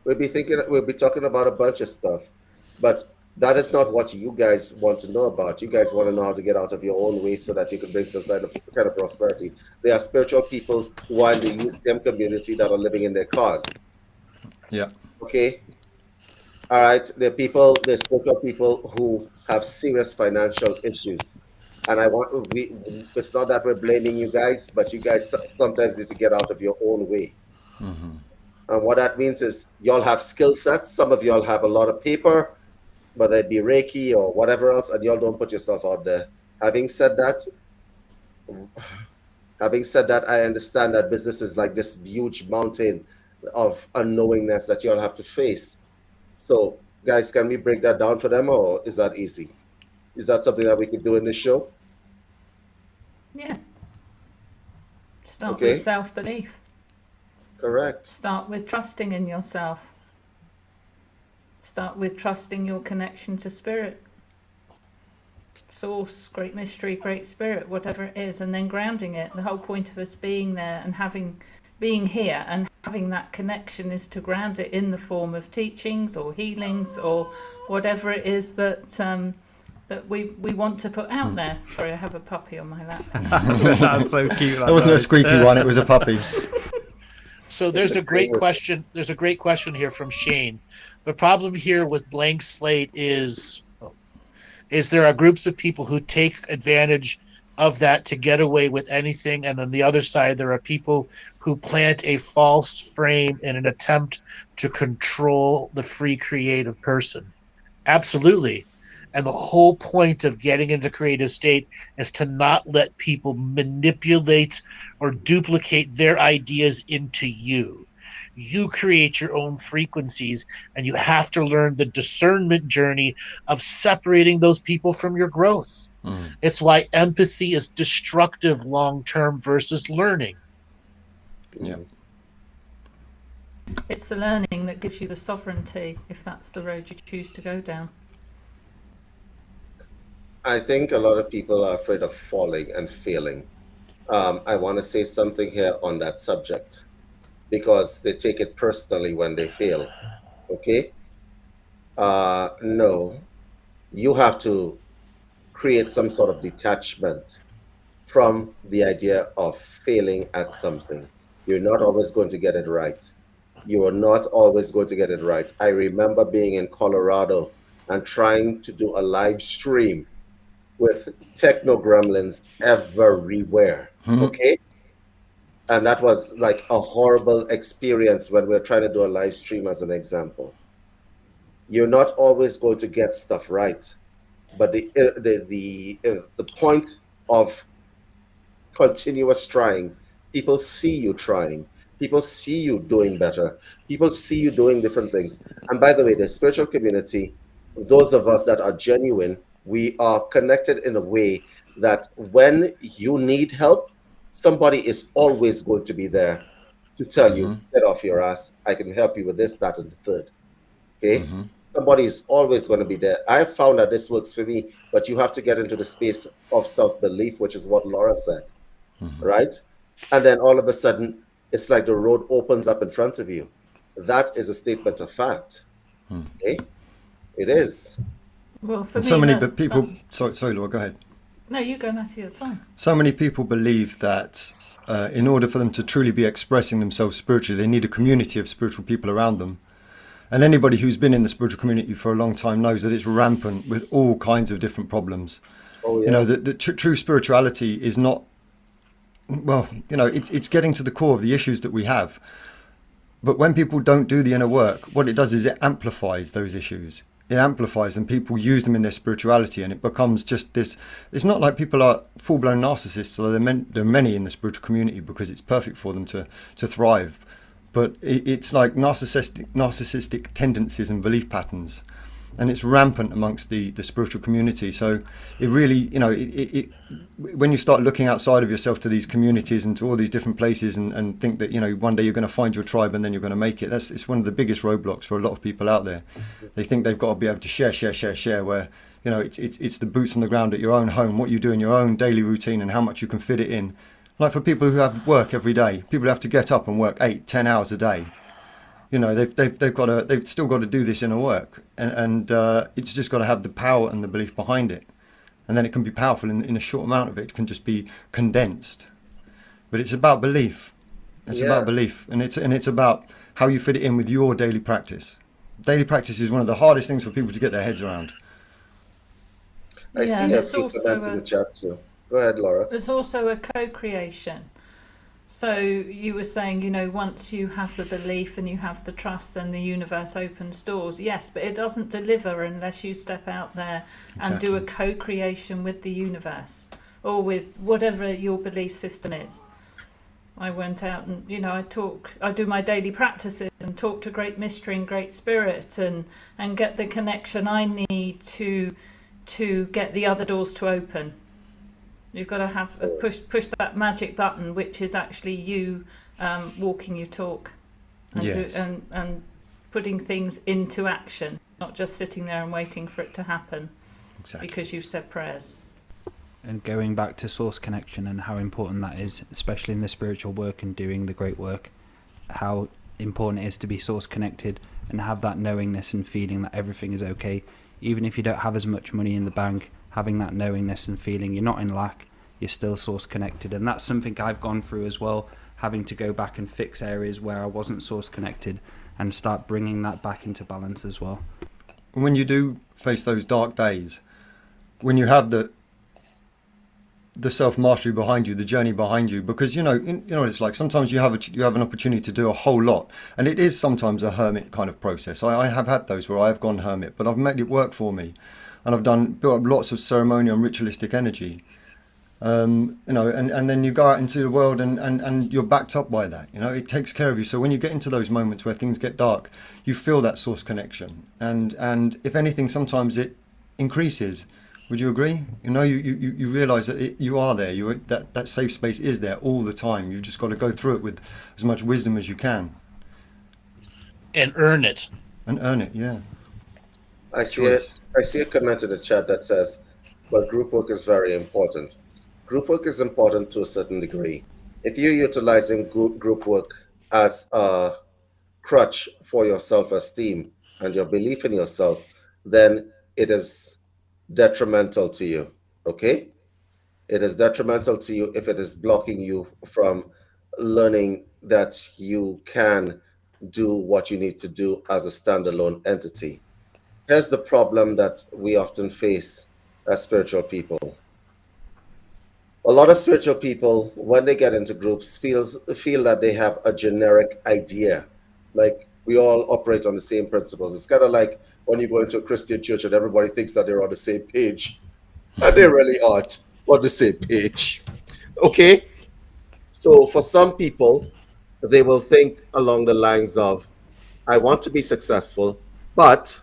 We'll be talking about a bunch of stuff, but that is not what you guys want to know about. You guys want to know how to get out of your own way so that you can bring some kind of prosperity. There are spiritual people who are in the UCM community that are living in their cars. Yeah. Okay. All right. There's spiritual people who have serious financial issues. And it's not that we're blaming you guys, but you guys sometimes need to get out of your own way. Mm-hmm. And what that means is y'all have skill sets. Some of y'all have a lot of paper, whether it be Reiki or whatever else, and y'all don't put yourself out there. Having said that, I understand that business is like this huge mountain of unknowingness that y'all have to face. So, guys, can we break that down for them, or is that easy? Is that something that we could do in this show? Yeah. Start Okay. with self-belief. Correct. Start with trusting in yourself. Start with trusting your connection to spirit. Source, great mystery, great spirit, whatever it is, and then grounding it. The whole point of us being there and being here and having that connection is to ground it in the form of teachings or healings or whatever it is that that we want to put out there. Sorry, I have a puppy on my lap. That's so cute. That wasn't a squeaky one, it was a puppy. So there's a great question. There's a great question here from Shane. The problem here with blank slate is there are groups of people who take advantage of that to get away with anything, and on the other side there are people who plant a false frame in an attempt to control the free creative person. Absolutely. And the whole point of getting into creative state is to not let people manipulate or duplicate their ideas into you. You create your own frequencies, and you have to learn the discernment journey of separating those people from your growth. It's why empathy is destructive long term versus learning. Yeah. It's the learning that gives you the sovereignty, if that's the road you choose to go down. I think a lot of people are afraid of falling and failing. I want to say something here on that subject because they take it personally when they fail. Okay? No, you have to create some sort of detachment from the idea of failing at something. You're not always going to get it right. You are not always going to get it right. I remember being in Colorado and trying to do a live stream with techno gremlins everywhere. Okay? And that was like a horrible experience when we're trying to do a live stream, as an example. You're not always going to get stuff right. But the point of continuous trying, people see you trying, people see you doing better, people see you doing different things. And by the way, the spiritual community, those of us that are genuine, we are connected in a way that when you need help, somebody is always going to be there to tell you, get off your ass, I can help you with this, that, and the third. Okay? Somebody is always going to be there. I found that this works for me, but you have to get into the space of self-belief, which is what Laura said, right? And then all of a sudden, it's like the road opens up in front of you. That is a statement of fact. Okay? It is. Well, for And me, so many that's- people. that's- Sorry, Laura, go ahead. No, you go, Maty. It's fine. So many people believe that in order for them to truly be expressing themselves spiritually, they need a community of spiritual people around them. And anybody who's been in the spiritual community for a long time knows that it's rampant with all kinds of different problems. Oh, yeah. You know, the true spirituality is not, well, you know, it's getting to the core of the issues that we have. But when people don't do the inner work, what it does is it amplifies those issues. It amplifies them. People use them in their spirituality, and it becomes just this. It's not like people are full-blown narcissists. So there are many in the spiritual community because it's perfect for them to thrive. But it's like narcissistic tendencies and belief patterns, and it's rampant amongst the spiritual community. So it really, you know, when you start looking outside of yourself to these communities and to all these different places and think that, you know, one day you're going to find your tribe and then you're going to make it, it's one of the biggest roadblocks for a lot of people out there. They think they've got to be able to share, where, you know, it's the boots on the ground at your own home, what you do in your own daily routine and how much you can fit it in. Like for people who have work every day, people who have to get up and work 8-10 hours a day, you know, they've still got to do this inner work, and it's just got to have the power and the belief behind it, and then it can be powerful in a short amount of it. It can just be condensed, but it's about belief. It's about belief, and it's about how you fit it in with your daily practice. Daily practice is one of the hardest things for people to get their heads around. I Yeah, see and a it's few also comments in a- the chat too. Go ahead, Laura. There's also a co-creation. So you were saying, you know, once you have the belief and you have the trust, then the universe opens doors. Yes, but it doesn't deliver unless you step out there and do a co-creation with the universe or with whatever your belief system is. I went out and, you know, I do my daily practices and talk to Great Mystery and Great Spirit and get the connection I need to get the other doors to open. You've got to have push that magic button, which is actually you walking your talk and putting things into action, not just sitting there and waiting for it to happen because you've said prayers. And going back to source connection and how important that is, especially in the spiritual work and doing the great work, how important it is to be source connected and have that knowingness and feeling that everything is okay. Even if you don't have as much money in the bank, having that knowingness and feeling you're not in lack, you're still source connected. And that's something I've gone through as well, having to go back and fix areas where I wasn't source connected and start bringing that back into balance as well. When you do face those dark days, when you have the self-mastery behind you, the journey behind you, because you know what it's like. Sometimes you have an opportunity to do a whole lot, and it is sometimes a hermit kind of process. I have had those where I have gone hermit, but I've made it work for me, and I've built up lots of ceremonial and ritualistic energy. and then you go out into the world and you're backed up by that. It takes care of you. So when you get into those moments where things get dark, you feel that source connection. And if anything, sometimes it increases. Would you agree? You realize that you are there. That safe space is there all the time. You've just got to go through it with as much wisdom as you can. And earn it. And earn it, yeah. I see a comment in the chat that says, well, group work is very important. Group work is important to a certain degree. If you're utilizing group work as a crutch for your self-esteem and your belief in yourself, then it is detrimental to you, okay? It is detrimental to you if it is blocking you from learning that you can do what you need to do as a standalone entity. Here's the problem that we often face as spiritual people. A lot of spiritual people, when they get into groups, feel that they have a generic idea. Like, we all operate on the same principles. It's kind of like when you go into a Christian church and everybody thinks that they're on the same page, and they really aren't on the same page. Okay? So for some people, they will think along the lines of, I want to be successful, but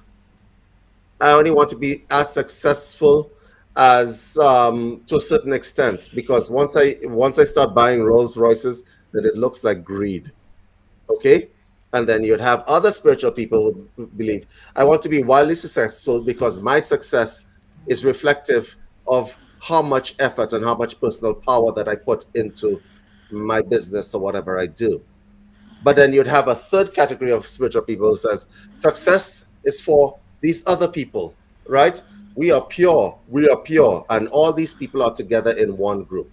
I only want to be as successful as to a certain extent, because once I start buying Rolls Royces, then it looks like greed. Okay? And then you'd have other spiritual people who believe, I want to be wildly successful because my success is reflective of how much effort and how much personal power that I put into my business or whatever I do. But then you'd have a third category of spiritual people who says, success is for these other people, right? We are pure, and all these people are together in one group.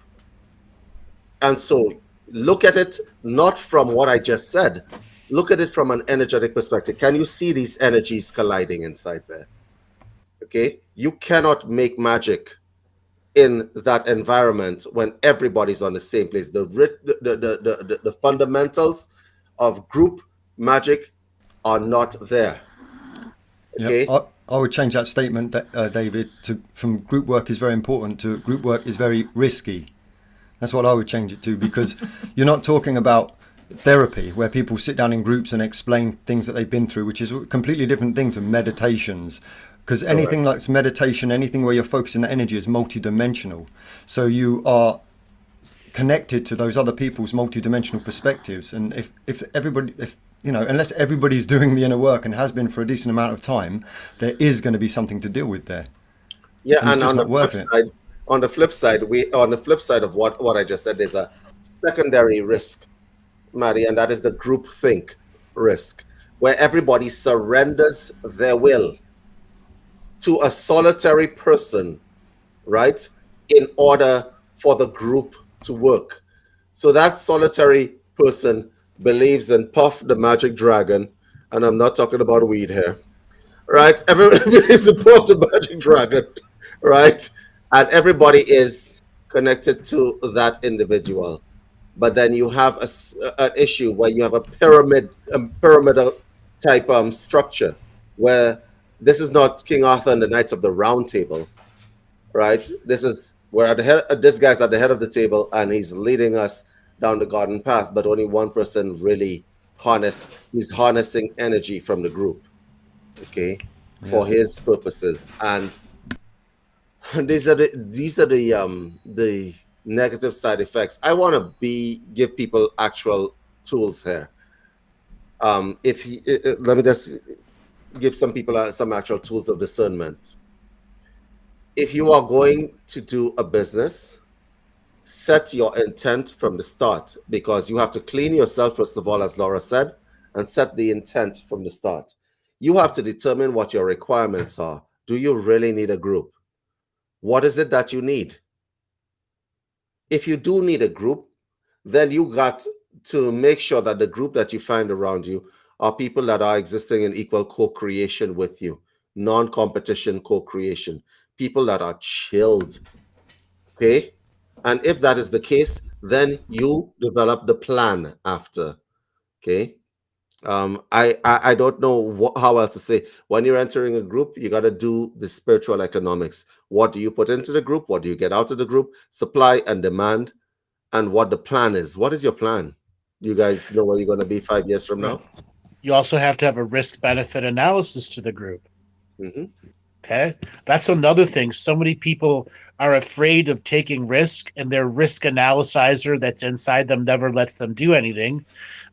And so look at it not from what I just said, look at it from an energetic perspective. Can you see these energies colliding inside there? Okay, you cannot make magic in that environment when everybody's on the same place. The fundamentals of group magic are not there. Okay. Yep. I would change that statement, David, from group work is very important to group work is very risky. That's what I would change it to, because you're not talking about therapy where people sit down in groups and explain things that they've been through, which is a completely different thing to meditations. Because anything like meditation, anything where you're focusing the energy is multidimensional. So you are connected to those other people's multidimensional perspectives. And if unless everybody's doing the inner work and has been for a decent amount of time, there is going to be something to deal with there. Yeah, and on the flip side, of what I just said, there's a secondary risk, Maty, and that is the group think risk, where everybody surrenders their will to a solitary person, right, in order for the group to work. So that solitary person believes in Puff the Magic Dragon, and I'm not talking about weed here, right? Everybody believes in Puff the Magic Dragon, right? And everybody is connected to that individual. But then you have an issue where you have a pyramidal type structure, where this is not King Arthur and the Knights of the Round Table, right? This is where at the head, this guy's at the head of the table and he's leading us down the garden path, but only one person really he's harnessing energy from the group, okay, for his purposes. And these are the negative side effects. I want to give people actual tools here. Let me just give some people some actual tools of discernment. If you are going to do a business, set your intent from the start, because you have to clean yourself, first of all, as Laura said, and set the intent from the start. You have to determine what your requirements are. Do you really need a group? What is it that you need? If you do need a group, then you got to make sure that the group that you find around you are people that are existing in equal co-creation with you, non-competition co-creation, people that are chilled, okay? And if that is the case, then you develop the plan after, okay? I don't know how else to say. When you're entering a group, you got to do the spiritual economics. What do you put into the group? What do you get out of the group? Supply and demand, and what the plan is. What is your plan? You guys know where you're going to be 5 years from Right. now? You also have to have a risk benefit analysis to the group. Hmm. Okay. That's another thing. So many people are afraid of taking risk, and their risk analyzer that's inside them never lets them do anything.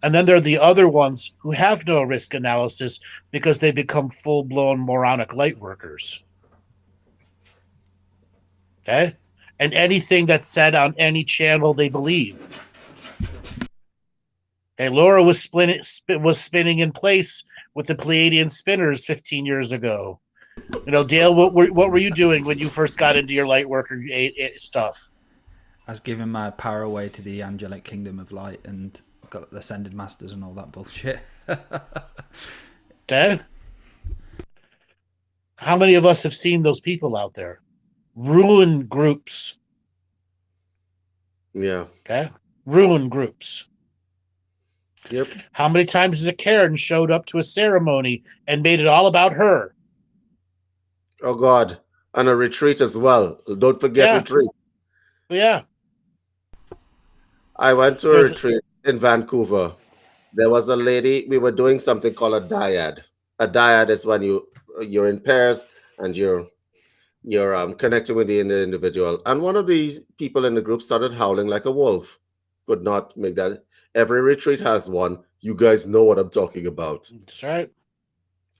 And then there are the other ones who have no risk analysis because they become full blown moronic light workers. Okay. And anything that's said on any channel, they believe. Okay. Laura was spinning in place with the Pleiadian spinners 15 years ago. Dale, what were you doing when you first got into your light worker stuff? I was giving my power away to the angelic kingdom of light and got the ascended masters and all that bullshit. Okay. How many of us have seen those people out there? Ruin groups. Yeah. Okay. Ruin groups. Yep. How many times has a Karen showed up to a ceremony and made it all about her? Oh God. And a retreat as well. Don't forget Yeah. retreat. Yeah. I went to a retreat in Vancouver. There was a lady. We were doing something called a dyad. A dyad is when you're in pairs and you're connecting with the individual. And one of the people in the group started howling like a wolf. Could not make that. Every retreat has one. You guys know what I'm talking about. That's right.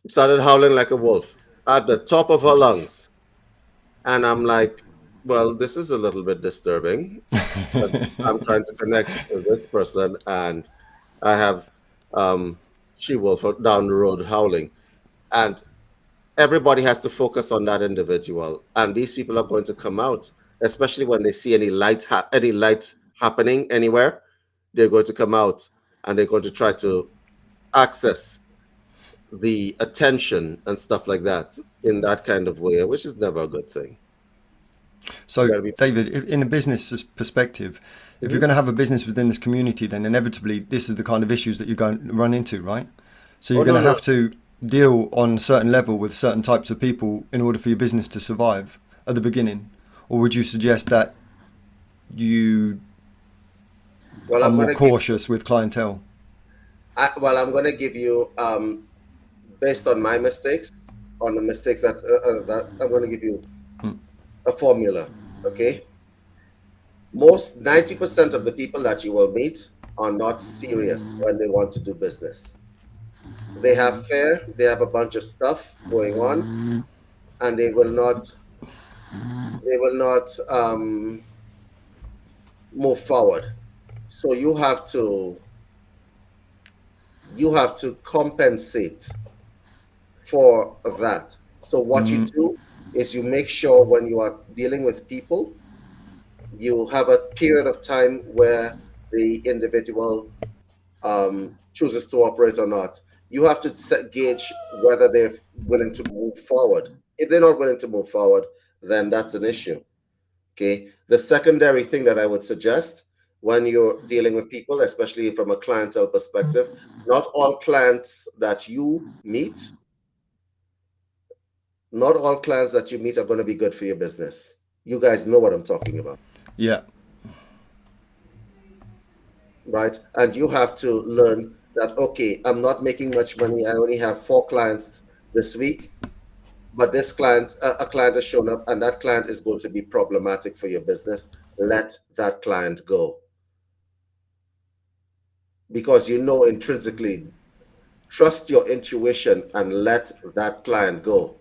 Started howling like a wolf at the top of her lungs. And I'm like, well, this is a little bit disturbing. I'm trying to connect with this person, and I have she wolf down the road howling. And everybody has to focus on that individual. And these people are going to come out, especially when they see any light happening anywhere. They're going to come out and they're going to try to access the attention and stuff like that in that kind of way, which is never a good thing. So, Gotta be- David, in a business perspective, if you're going to have a business within this community, then inevitably this is the kind of issues that you're going to run into, right? So you're Oh, no, going to no. have to deal on a certain level with certain types of people in order for your business to survive at the beginning. Or would you suggest that you Well, are I'm more going to cautious with clientele? I'm going to give you, based on my mistakes, on the mistakes that I'm going to give you a formula. Okay. Most 90% of the people that you will meet are not serious when they want to do business. They have fear, they have a bunch of stuff going on, and they will not move forward. So you have to compensate for that. So what you do is you make sure when you are dealing with people, you have a period of time where the individual chooses to operate or not. You have to gauge whether they're willing to move forward. If they're not willing to move forward, then that's an issue. Okay. The secondary thing that I would suggest when you're dealing with people, especially from a clientele perspective, not all clients that you meet, not all clients that you meet are going to be good for your business. You guys know what I'm talking about. Yeah. Right? And you have to learn that, okay, I'm not making much money. I only have 4 clients this week, but this client, a client has shown up, and that client is going to be problematic for your business. Let that client go. Because you know intrinsically, trust your intuition and let that client go.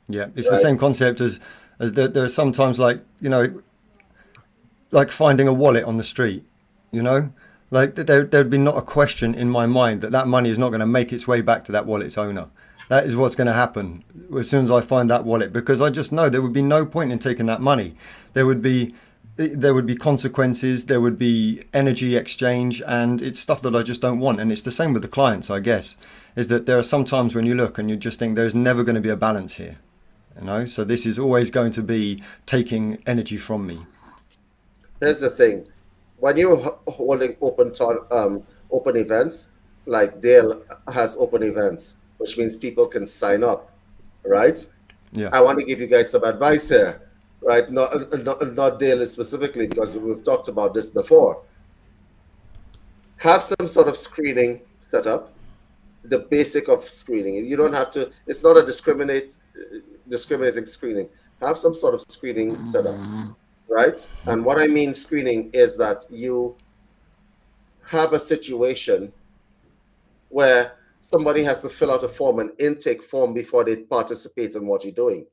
Yeah, it's the same concept as there are sometimes like finding a wallet on the street, like there'd be not a question in my mind that money is not going to make its way back to that wallet's owner. That is what's going to happen as soon as I find that wallet, because I just know there would be no point in taking that money. There would be consequences, there would be energy exchange, and it's stuff that I just don't want. And it's the same with the clients, I guess, is that there are some times when you look and you just think there's never going to be a balance here. So this is always going to be taking energy from me. Here's the thing. When you're holding open events, like Dale has open events, which means people can sign up, right? Yeah. I want to give you guys some advice here, right? Not Dale specifically, because we've talked about this before. Have some sort of screening set up, the basic of screening. You don't have to, it's not a discriminating screening. Have some sort of screening set up, right? And what I mean screening is that you have a situation where somebody has to fill out a form, an intake form, before they participate in what you're doing,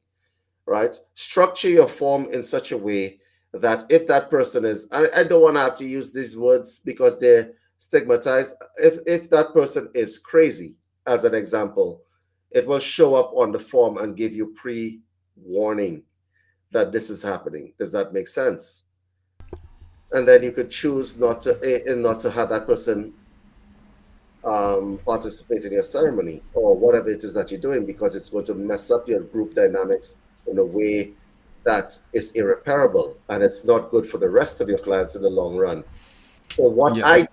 right? Structure your form in such a way that if that person is, I don't want to have to use these words because they're stigmatized. If that person is crazy, as an example, it will show up on the form and give you pre-warning that this is happening. Does that make sense? And then you could choose not to have that person participate in your ceremony or whatever it is that you're doing, because it's going to mess up your group dynamics in a way that is irreparable, and it's not good for the rest of your clients in the long run. So what I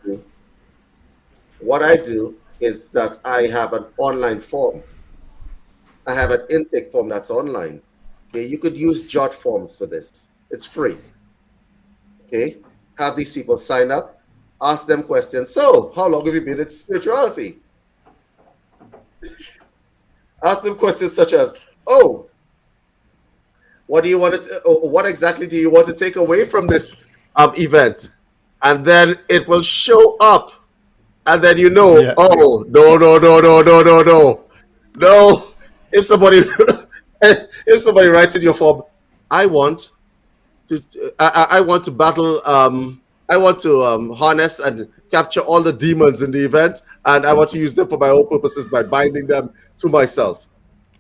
do is that I have an online form. I have an intake form that's online. Okay, you could use Jot forms for this. It's free. Okay, have these people sign up, ask them questions. So, how long have you been in spirituality? Ask them questions such as, oh, what do you want to, what exactly do you want to take away from this event? And then it will show up. And then oh, no. If somebody writes in your form, I want to battle, I want to harness and capture all the demons in the event, and I want to use them for my own purposes by binding them to myself.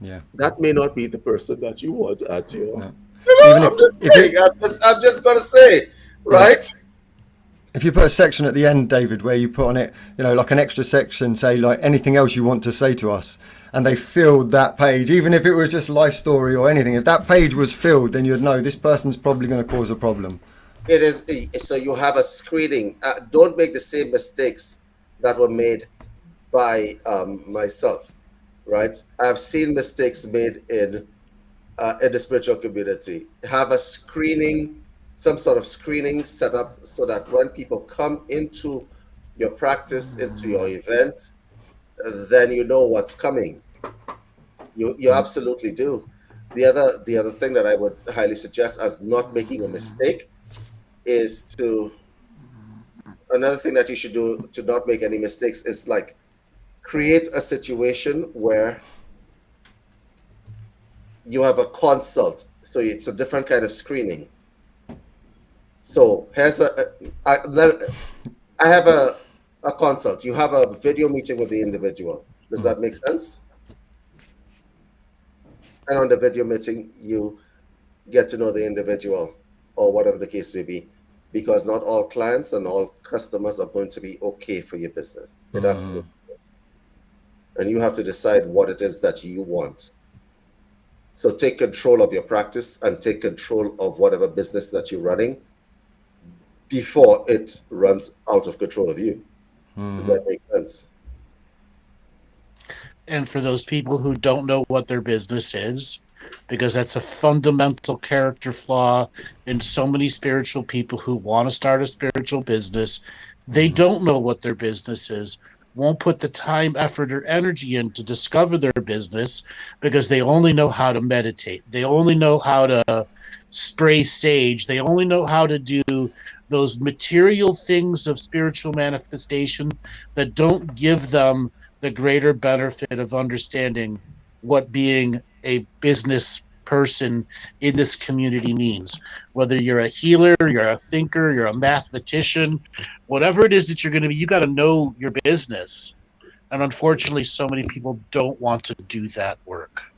Yeah. That may not be the person that you want at your. No. I'm just gonna say, right? If you put a section at the end, David, where you put on it, like an extra section, say like anything else you want to say to us, and they filled that page, even if it was just life story or anything, if that page was filled, then you'd know this person's probably going to cause a problem. It is, so you have a screening. Don't make the same mistakes that were made by myself, right? I've seen mistakes made in the spiritual community. Have a screening, some sort of screening set up so that when people come into your practice, into your event, then you know what's coming. You absolutely do. The other thing that I would highly suggest as not making a mistake is another thing that you should do to not make any mistakes is like create a situation where you have a consult. So it's a different kind of screening. So here's I have a consult. You have a video meeting with the individual. Does that make sense? And on the video meeting, you get to know the individual or whatever the case may be, because not all clients and all customers are going to be okay for your business. It absolutely is. And you have to decide what it is that you want. So take control of your practice and take control of whatever business that you're running before it runs out of control of you. Does that make sense? And for those people who don't know what their business is, because that's a fundamental character flaw in so many spiritual people who want to start a spiritual business, they don't know what their business is, won't put the time, effort, or energy in to discover their business because they only know how to meditate. They only know how to spray sage. They only know how to do those material things of spiritual manifestation that don't give them the greater benefit of understanding what being a business person in this community means. Whether you're a healer, you're a thinker, you're a mathematician, whatever it is that you're going to be, you got to know your business. And unfortunately, so many people don't want to do that work.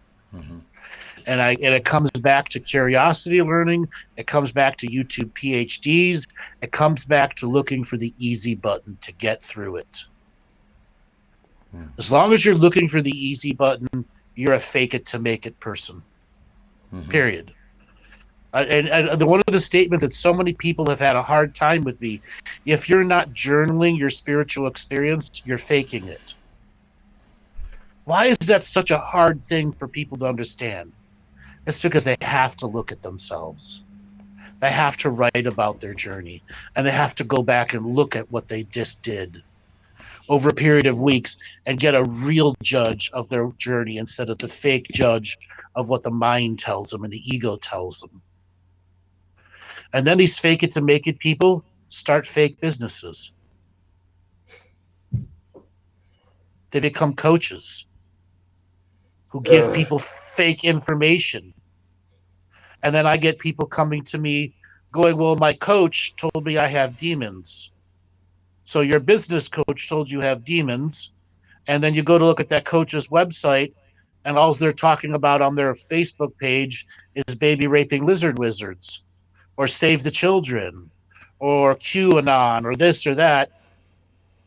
And it comes back to curiosity learning. It comes back to YouTube PhDs. It comes back to looking for the easy button to get through it. As long as you're looking for the easy button, you're a fake it to make it person. Period. One of the statements that so many people have had a hard time with me, if you're not journaling your spiritual experience, you're faking it. Why is that such a hard thing for people to understand? It's because they have to look at themselves. They have to write about their journey, and they have to go back and look at what they just did over a period of weeks and get a real judge of their journey instead of the fake judge of what the mind tells them and the ego tells them. And then these fake it to make it people start fake businesses. They become coaches who give people fake information. And then I get people coming to me going, well, my coach told me I have demons. So your business coach told you have demons. And then you go to look at that coach's website, and all they're talking about on their Facebook page is baby raping lizard wizards, or Save the Children, or QAnon, or this or that.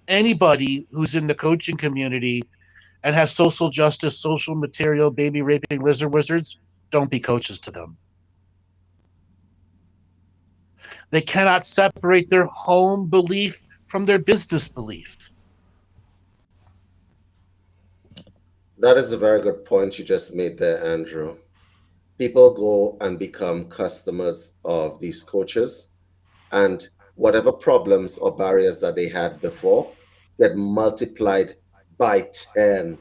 Anybody who's in the coaching community and has social justice, social material, baby raping lizard wizards, don't be coaches to them. They cannot separate their home belief from their business belief. That is a very good point you just made there, Andrew. People go and become customers of these coaches, and whatever problems or barriers that they had before get multiplied by 10.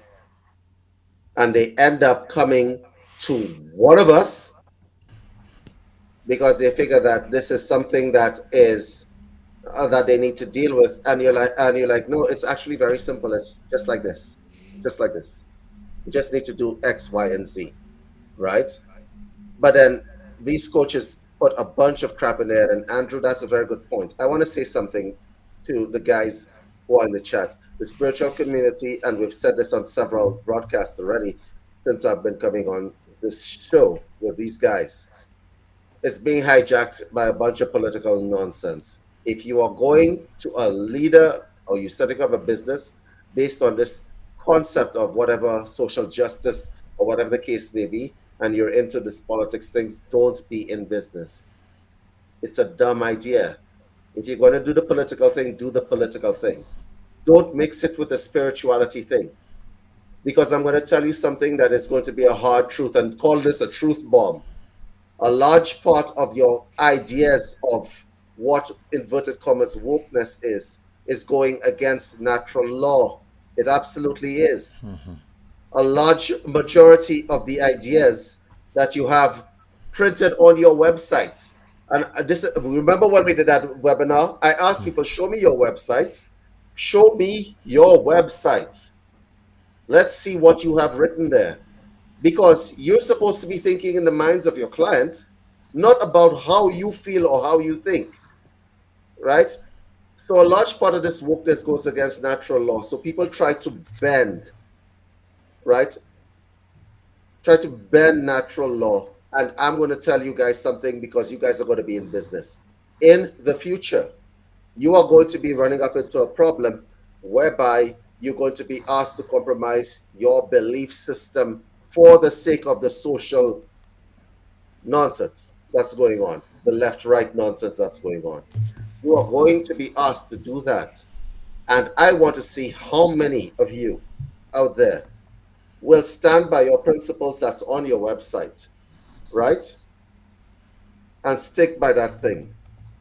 And they end up coming to one of us because they figure that this is something that is that they need to deal with, and you're like, no, it's actually very simple. It's just like this, just like this. You just need to do X, Y, and Z, right? But then these coaches put a bunch of crap in there. And Andrew, that's a very good point. I want to say something to the guys who are in the chat. The spiritual community, and we've said this on several broadcasts already since I've been coming on this show with these guys. It's being hijacked by a bunch of political nonsense. If you are going to a leader or you're setting up a business based on this concept of whatever social justice or whatever the case may be, and you're into this politics things, don't be in business. It's a dumb idea. If you're going to do the political thing, do the political thing. Don't mix it with the spirituality thing. Because I'm going to tell you something that is going to be a hard truth, and call this a truth bomb. A large part of your ideas of what inverted commas wokeness is going against natural law. It absolutely is. Mm-hmm. A large majority of the ideas that you have printed on your websites. And this, remember when we did that webinar, I asked people, show me your websites. Show me your websites. Let's see what you have written there. Because you're supposed to be thinking in the minds of your client, not about how you feel or how you think, right? So a large part of this wokeness goes against natural law. So people try to bend, right? Try to bend natural law. And I'm going to tell you guys something, because you guys are going to be in business. In the future, you are going to be running up into a problem whereby you're going to be asked to compromise your belief system for the sake of the social nonsense that's going on, the left-right nonsense that's going on. You are going to be asked to do that. And I want to see how many of you out there will stand by your principles that's on your website, right? And stick by that thing.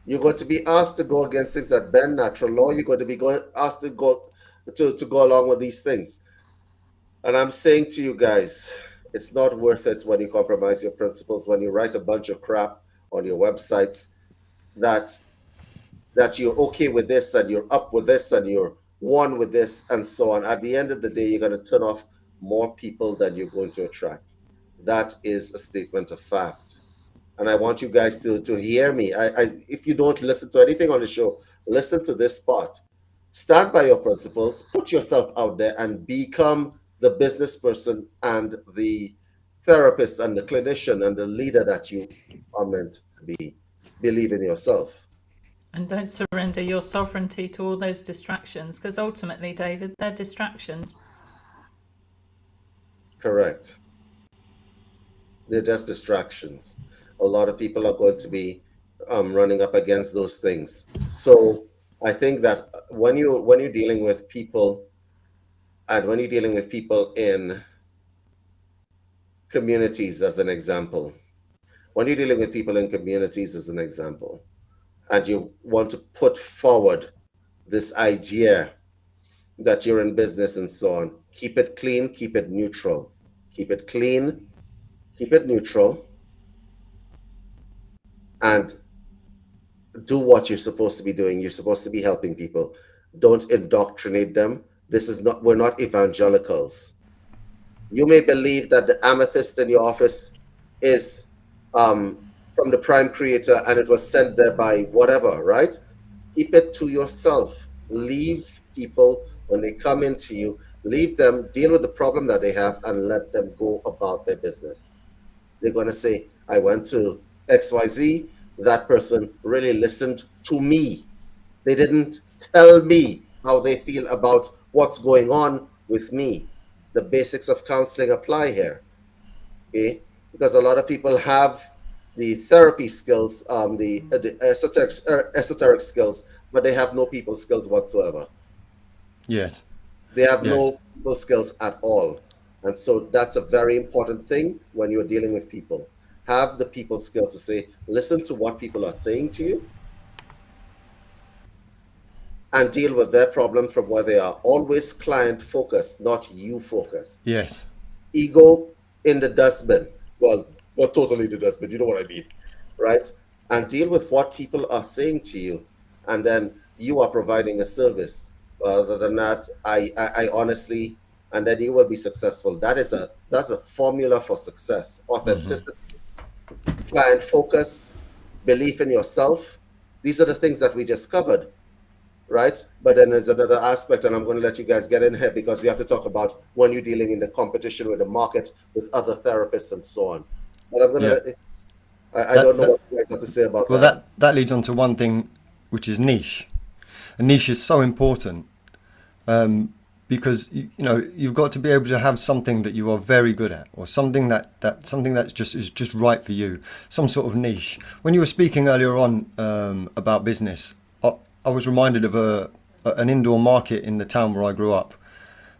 You're going to be asked to go against things that bend natural law. You're going to be asked to go along with these things. And I'm saying to you guys, it's not worth it when you compromise your principles, when you write a bunch of crap on your websites that you're okay with this and you're up with this and you're one with this and so on. At the end of the day, you're going to turn off more people than you're going to attract. That is a statement of fact. And I want you guys to hear me. If you don't listen to anything on the show, listen to this part. Stand by your principles, put yourself out there, and become the business person and the therapist and the clinician and the leader that you are meant to be. Believe in yourself. And don't surrender your sovereignty to all those distractions, because ultimately, David, they're distractions. Correct. They're just distractions. a lot of people are going to be running up against those things. So I think that when you're dealing with people, and when you're dealing with people in communities, as an example, when you're dealing with people in communities, as an example, and you want to put forward this idea that you're in business and so on, keep it clean, keep it neutral, keep it clean, keep it neutral, and do what you're supposed to be doing. You're supposed to be helping people. Don't indoctrinate them. This is not, we're not evangelicals. You may believe that the amethyst in your office is from the prime creator and it was sent there by whatever, right? Keep it to yourself. Leave people, when they come into you, leave them, deal with the problem that they have, and let them go about their business. They're going to say, I went to XYZ, that person really listened to me. They didn't tell me how they feel about what's going on with me. The basics of counseling apply here, okay? Because a lot of people have the therapy skills, the esoteric skills, but they have no people skills whatsoever. Yes. They have Yes. no people skills at all. And so that's a very important thing when you're dealing with people. Have the people skills to say, listen to what people are saying to you and deal with their problem from where they are. Always client focused, not you focused. Yes. Ego in the dustbin. Well, not totally the dustbin, you know what I mean, right? And deal with what people are saying to you. And then you are providing a service. Other than that, I honestly, and then you will be successful. That's a formula for success. Authenticity, client focus, belief in yourself. These are the things that we just covered, right? But then there's another aspect, and I'm going to let you guys get in here because we have to talk about when you're dealing in the competition with the market, with other therapists and so on. But I'm going to, I don't know what you guys have to say about Well, that. that leads on to one thing, which is niche. A niche is so important because you know you've got to be able to have something that you are very good at, or something that's just right for you. Some sort of niche. When you were speaking earlier on about business, I was reminded of an indoor market in the town where I grew up,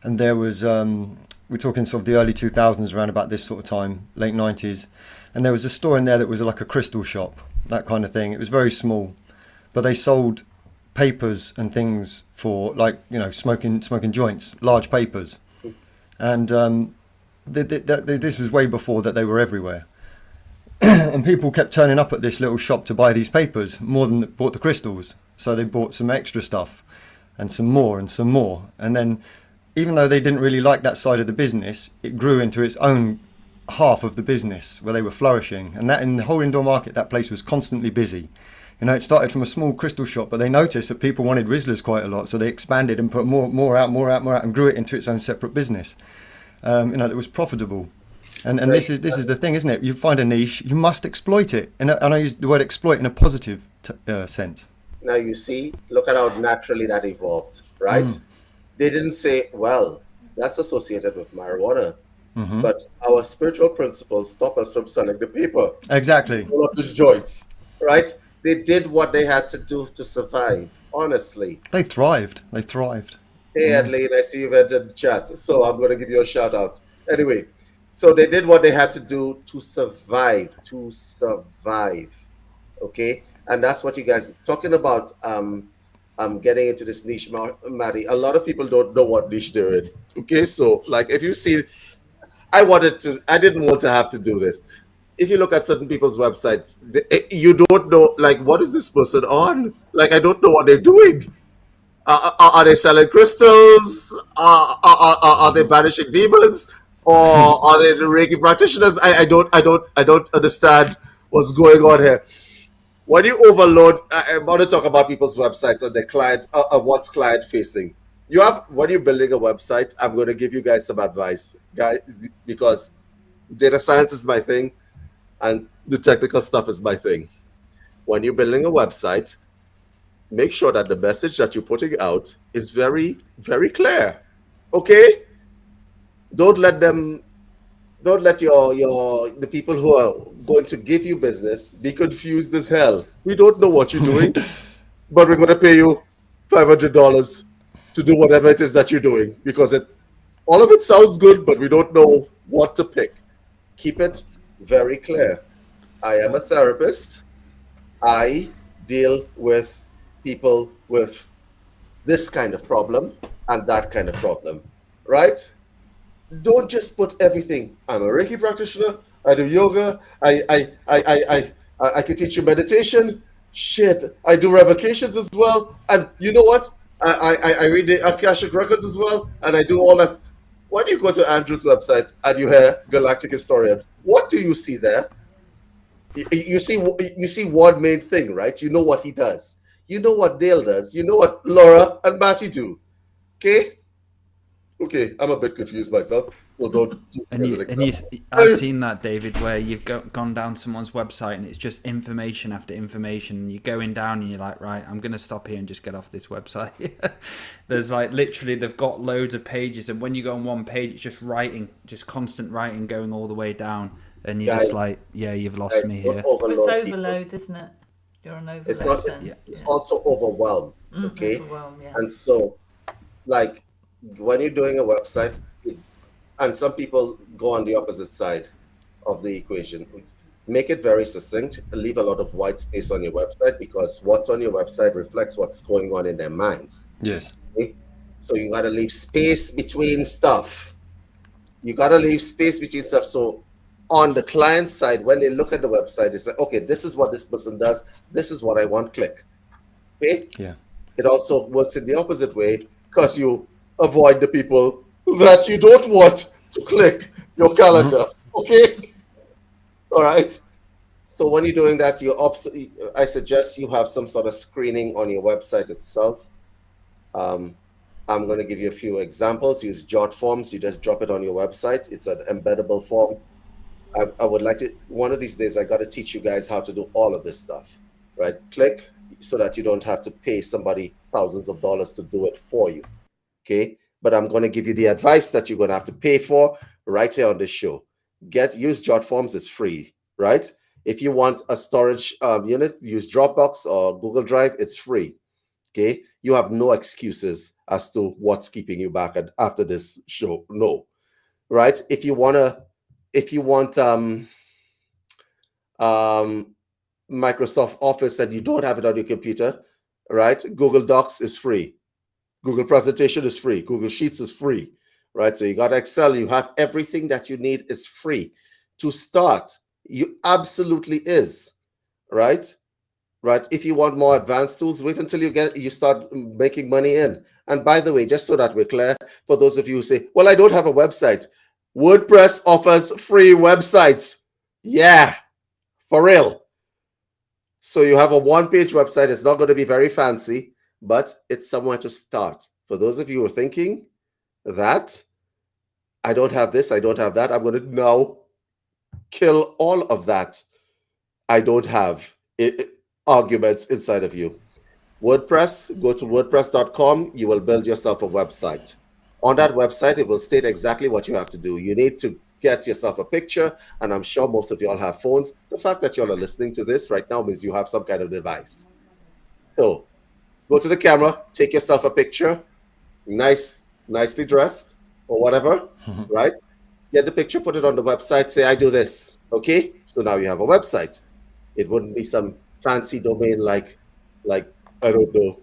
and there was we're talking sort of the early 2000s, around about this sort of time, late 90s, and there was a store in there that was like a crystal shop, that kind of thing. It was very small, but they sold papers and things for, like, you know, smoking joints, large papers, and this was way before that they were everywhere. And people kept turning up at this little shop to buy these papers more than bought the crystals. So they bought some extra stuff and some more and some more. And then, even though they didn't really like that side of the business, it grew into its own half of the business where they were flourishing. And that, in the whole indoor market, that place was constantly busy. You know, it started from a small crystal shop, but they noticed that people wanted Rizzlers quite a lot. So they expanded and put more out, and grew it into its own separate business. You know, it was profitable. And this is the thing, isn't it? You find a niche, you must exploit it. And I use the word exploit in a positive sense. Now you see, look at how naturally that evolved, right? They didn't say, well, that's associated with marijuana, but our spiritual principles stop us from selling the paper. Exactly. All of these joints, right? They did what they had to do to survive, honestly. They thrived. Hey, Adelaide, I see you've entered the chat, so I'm going to give you a shout out. Anyway, so they did what they had to do to survive, okay? And that's what you guys are talking about. Getting into this niche, Maddie. A lot of people don't know what niche they're in, okay? So, like, if you see, I didn't want to have to do this. If you look at certain people's websites, you don't know, like, what is this person on? Like, I don't know what they're doing. Are they selling crystals? Are they banishing demons? Or are they the Reiki practitioners? I don't understand what's going on here. When you overload, I want to talk about people's websites and their client, what's client facing. When you're building a website, I'm going to give you guys some advice, guys, because data science is my thing and the technical stuff is my thing. When you're building a website, make sure that the message that you're putting out is very, very clear. Okay? Don't let them don't let your the people who are going to give you business be confused as hell. We don't know what you're doing, but we're going to pay you $500 to do whatever it is that you're doing because all of it sounds good, but we don't know what to pick. Keep it very clear. I am a therapist. I deal with people with this kind of problem and that kind of problem, right? Don't just put everything. I'm a Reiki practitioner. I do yoga. I can teach you meditation. Shit, I do revocations as well. And you know what? I read the Akashic records as well, and I do all that. When you go to Andrew's website and you hear Galactic Historian, what do you see there? You see one main thing, right? You know what he does. You know what Dale does. You know what Laura and Maty do. Okay? Okay, I'm a bit confused myself. So don't. I've seen that, David, where you've gone down someone's website and it's just information after information. And you're going down and you're like, right, I'm going to stop here and just get off this website. There's like literally they've got loads of pages, and when you go on one page, it's just writing, just constant writing going all the way down, and you're just like, yeah, you've lost me here. It's overload, isn't it? You're an overload. It's not. It's also overwhelmed. Okay, overwhelmed, yeah. And so, like, when you're doing a website, and some people go on the opposite side of the equation, make it very succinct, leave a lot of white space on your website, because what's on your website reflects what's going on in their minds. Yes. Okay? So you got to leave space between stuff. You got to leave space between stuff. So on the client side, when they look at the website, they say, okay, this is what this person does. This is what I want, click. Okay? Yeah. It also works in the opposite way, because you avoid the people that you don't want to click your calendar. Okay? All right. So when you're doing that, I suggest you have some sort of screening on your website itself. I'm going to give you a few examples. Use jot forms. You just drop it on your website. It's an embeddable form. I would like to, one of these days, I got to teach you guys how to do all of this stuff, right? Click so that you don't have to pay somebody thousands of dollars to do it for you. Okay. But I'm going to give you the advice that you're going to have to pay for right here on this show. Use jot forms. It's free, right? If you want a storage unit, use Dropbox or Google Drive. It's free. Okay. You have no excuses as to what's keeping you back after this show. No. Right. If you want Microsoft Office and you don't have it on your computer, right? Google Docs is free. Google Presentation is free. Google Sheets is free, right? So you got Excel. You have everything that you need is free to start. You absolutely is, right? Right. If you want more advanced tools, wait until you start making money in. And by the way, just so that we're clear, for those of you who say, well, I don't have a website, WordPress offers free websites. Yeah, for real. So you have a one-page website. It's not going to be very fancy, but it's somewhere to start. For those of you who are thinking that I don't have this, I don't have that, I'm going to now kill all of that I don't have arguments inside of you. WordPress, go to wordpress.com. You will build yourself a website. On that website, it will state exactly what you have to do. You need to get yourself a picture, and I'm sure most of y'all have phones. The fact that y'all are listening to this right now means you have some kind of device. So go to the camera, take yourself a picture, nicely dressed or whatever, right? Get the picture, put it on the website, say, I do this, okay? So now you have a website. It wouldn't be some fancy domain like I don't know,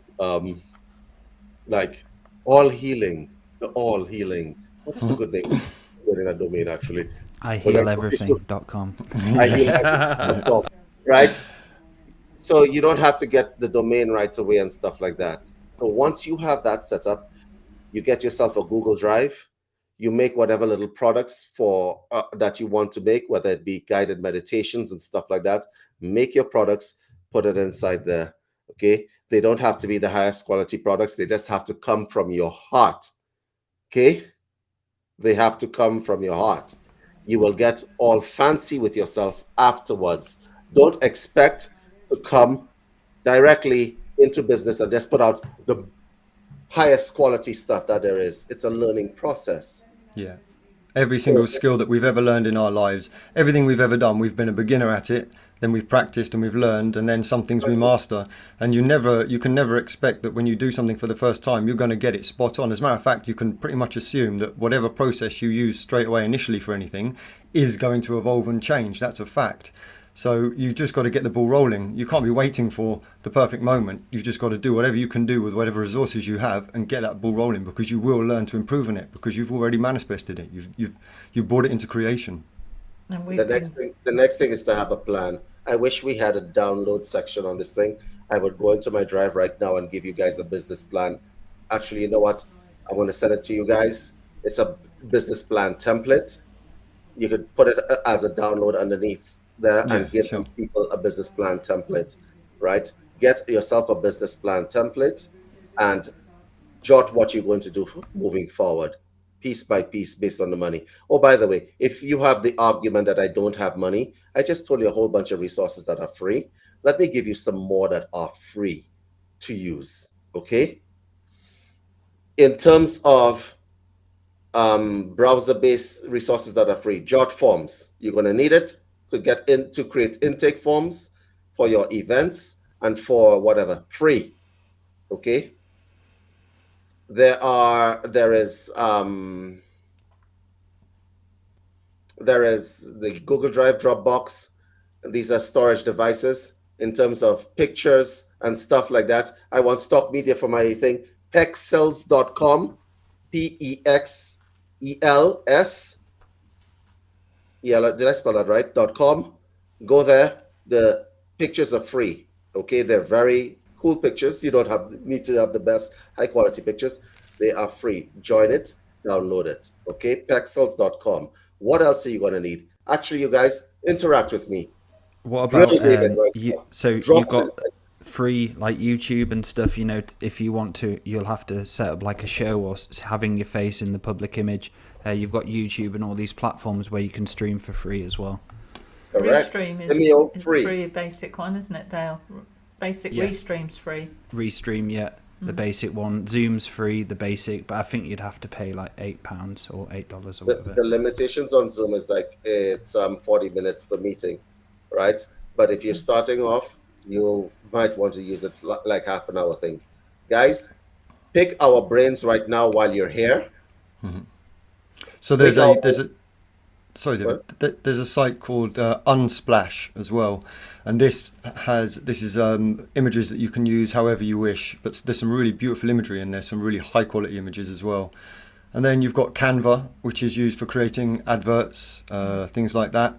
like All Healing. What's a good name? In a domain, actually. ihealeverything.com. ihealeverything.com, right? So you don't have to get the domain right away and stuff like that. So once you have that set up, you get yourself a Google Drive. You make whatever little products for that you want to make, whether it be guided meditations and stuff like that. Make your products, put it inside there. Okay, they don't have to be the highest quality products. They just have to come from your heart. Okay, they have to come from your heart. You will get all fancy with yourself afterwards. Don't expect to come directly into business and just put out the highest quality stuff that there is. It's a learning process. Yeah. Every single skill that we've ever learned in our lives, everything we've ever done, we've been a beginner at it, then we've practiced and we've learned, and then some things we master. And you can never expect that when you do something for the first time, you're going to get it spot on. As a matter of fact, you can pretty much assume that whatever process you use straight away initially for anything is going to evolve and change. That's a fact. So you've just got to get the ball rolling. You can't be waiting for the perfect moment. You've just got to do whatever you can do with whatever resources you have and get that ball rolling, because you will learn to improve on it, because you've already manifested it. You've brought it into creation. And The next thing is to have a plan. I wish we had a download section on this thing. I would go into my drive right now and give you guys a business plan. Actually, you know what? I'm going to send it to you guys. It's a business plan template. You could put it as a download underneath there and give these people a business plan template, right? Get yourself a business plan template and jot what you're going to do moving forward, piece by piece, based on the money. Oh, by the way, if you have the argument that I don't have money, I just told you a whole bunch of resources that are free. Let me give you some more that are free to use, okay? In terms of browser-based resources that are free, jot forms. You're going to need it to create intake forms for your events and for whatever, free, okay? There is the Google Drive, Dropbox. These are storage devices in terms of pictures and stuff like that. I want stock media for my thing. Pexels.com, Pexels. Yeah, did I spell that right? .com. Go there. The pictures are free. Okay, they're very cool pictures. You don't need to have the best high quality pictures. They are free. Join it, download it. Okay, pexels.com. What else are you going to need? Actually, you guys, interact with me. What about so you've got it. free like YouTube and stuff, you know, if you want to, you'll have to set up like a show or having your face in the public image. You've got YouTube and all these platforms where you can stream for free as well. Correct. Restream is free, basic one, isn't it, Dale? Basic, yes. Restream's free. Restream, yeah, the basic one. Zoom's free, the basic, but I think you'd have to pay like £8 or $8 or whatever. The limitations on Zoom is like it's 40 minutes per meeting, right? But if you're starting off, you might want to use it like half an hour things. Guys, pick our brains right now while you're here. Mm-hmm. So there's a site called Unsplash as well, and this is images that you can use however you wish, but there's some really beautiful imagery and there's some really high quality images as well. And then you've got Canva, which is used for creating adverts, things like that.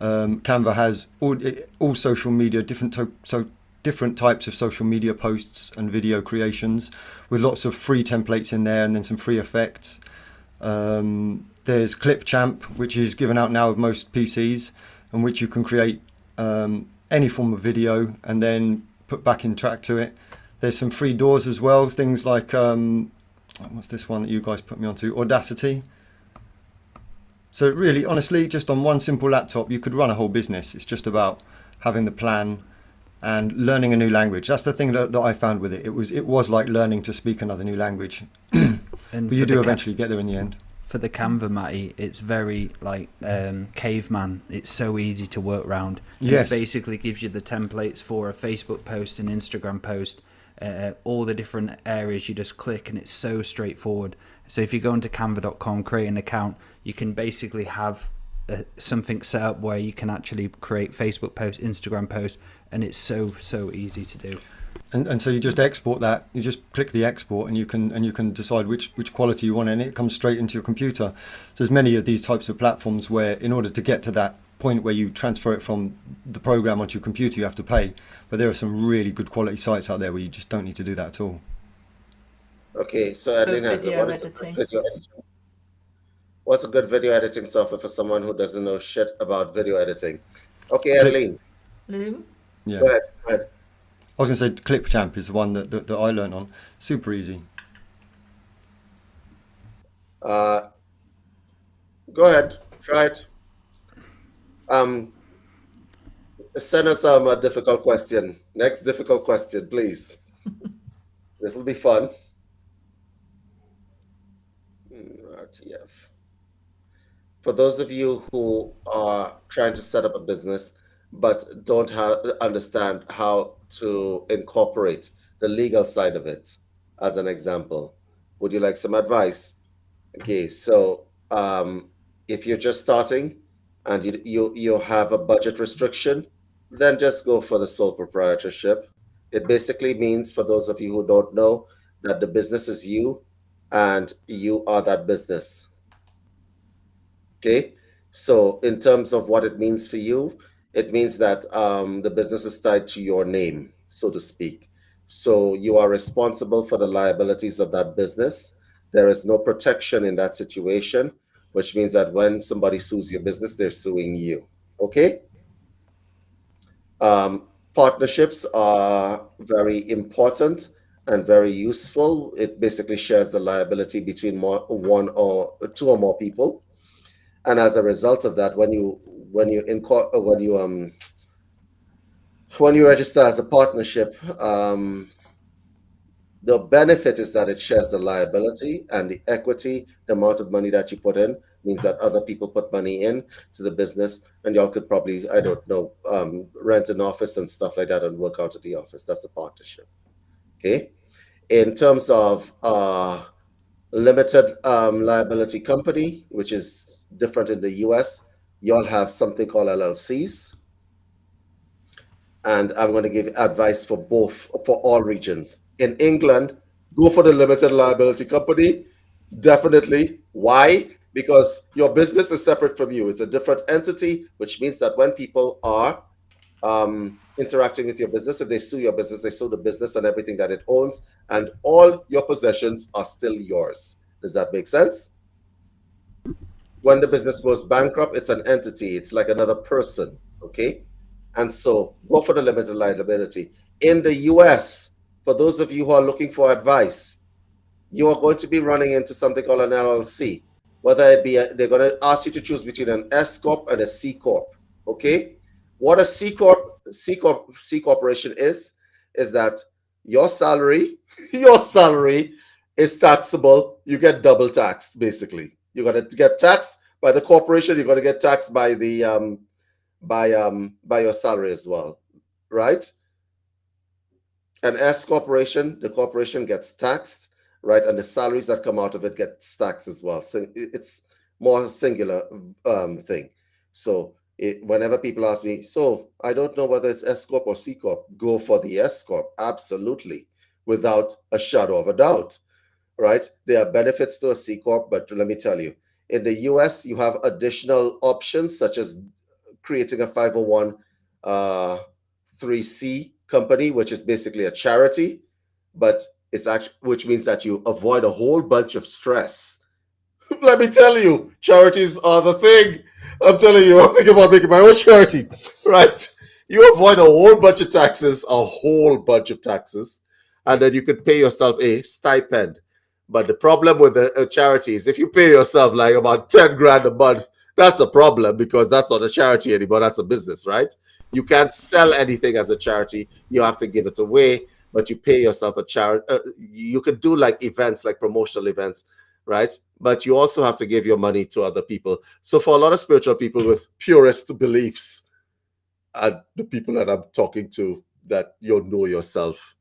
Canva has all social media, different types of social media posts and video creations with lots of free templates in there and then some free effects. There's Clipchamp, which is given out now with most PCs, in which you can create any form of video and then put backing track to it. There's some free doors as well, things like what's this one that you guys put me onto? Audacity. So really, honestly, just on one simple laptop, you could run a whole business. It's just about having the plan and learning a new language. That's the thing that I found with it. It was like learning to speak another new language. But you do eventually get there in the end. For the Canva, Matty, it's very like caveman. It's so easy to work around. Yes. It basically gives you the templates for a Facebook post, an Instagram post, all the different areas. You just click and it's so straightforward. So if you go into canva.com, create an account, you can basically have something set up where you can actually create Facebook posts, Instagram posts, and it's so easy to do. And so you just export that. You just click the export, and you can decide which quality you want, and it comes straight into your computer. So there's many of these types of platforms where, in order to get to that point where you transfer it from the program onto your computer, you have to pay. But there are some really good quality sites out there where you just don't need to do that at all. Okay, so Adeline has video editing. What's a good video editing software for someone who doesn't know shit about video editing? Okay, Adeline. Loom? Yeah. Go ahead. I was going to say Clipchamp is the one that I learned on. Super easy. Go ahead, try it. Send us a difficult question. Next difficult question, please. This will be fun. RTF. for those of you who are trying to set up a business but don't understand how to incorporate the legal side of it, as an example, would you like some advice? Okay, so if you're just starting and you have a budget restriction, then just go for the sole proprietorship. It basically means, for those of you who don't know, that the business is you and you are that business. Okay, so in terms of what it means for you, it means that the business is tied to your name, so to speak. So you are responsible for the liabilities of that business. There is no protection in that situation, which means that when somebody sues your business, they're suing you. Okay? Partnerships are very important and very useful. It basically shares the liability between one or two or more people, and as a result of that, when you register as a partnership, the benefit is that it shares the liability, and the equity, the amount of money that you put in, means that other people put money in to the business, and y'all could probably, I don't know, rent an office and stuff like that and work out of the office. That's a partnership. Okay. In terms of limited liability company, which is different in the US, y'all have something called LLCs. And I'm going to give advice for all regions. In England, go for the limited liability company. Definitely. Why? Because your business is separate from you. It's a different entity, which means that when people are interacting with your business, if they sue your business, they sue the business and everything that it owns, and all your possessions are still yours. Does that make sense? When the business goes bankrupt, it's an entity. It's like another person. Okay. And so go for the limited liability. In the US, for those of you who are looking for advice, you are going to be running into something called an LLC. Whether it be, they're going to ask you to choose between an S Corp and a C Corp. Okay? What a C Corporation is that your salary is taxable. You get double taxed, basically. You're going to get taxed by the corporation. You're going to get taxed by the by your salary as well, right? An S corporation, the corporation gets taxed, right, and the salaries that come out of it get taxed as well. So it's more a singular thing. So whenever people ask me, so I don't know whether it's S corp or C corp, go for the S corp, absolutely, without a shadow of a doubt, right? There are benefits to a C corp, but let me tell you, in the US, you have additional options such as creating a 501 3C company, which is basically a charity, but it's actually, which means that you avoid a whole bunch of stress. Let me tell you, charities are the thing. I'm telling you, I'm thinking about making my own charity, right? You avoid a whole bunch of taxes, and then you could pay yourself a stipend. But the problem with a charity is if you pay yourself like about 10 grand a month, that's a problem, because that's not a charity anymore. That's a business, right? You can't sell anything as a charity. You have to give it away, but you pay yourself a charity. You could do like events, like promotional events, right? But you also have to give your money to other people. So for a lot of spiritual people with purist beliefs, and the people that I'm talking to, that you know yourself,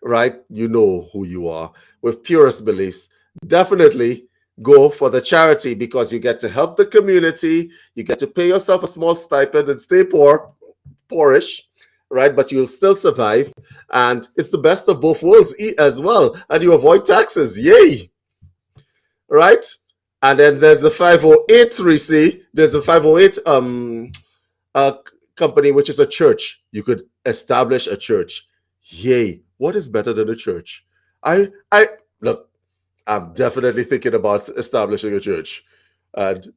right? You know who you are. With purist beliefs, definitely go for the charity, because you get to help the community, you get to pay yourself a small stipend and stay poorish, right? But you'll still survive, and it's the best of both worlds as well, and you avoid taxes. Yay! Right? And then there's the 508(c). There's a 508 company, which is a church. You could establish a church. Yay! What is better than a church? I look, I'm definitely thinking about establishing a church. And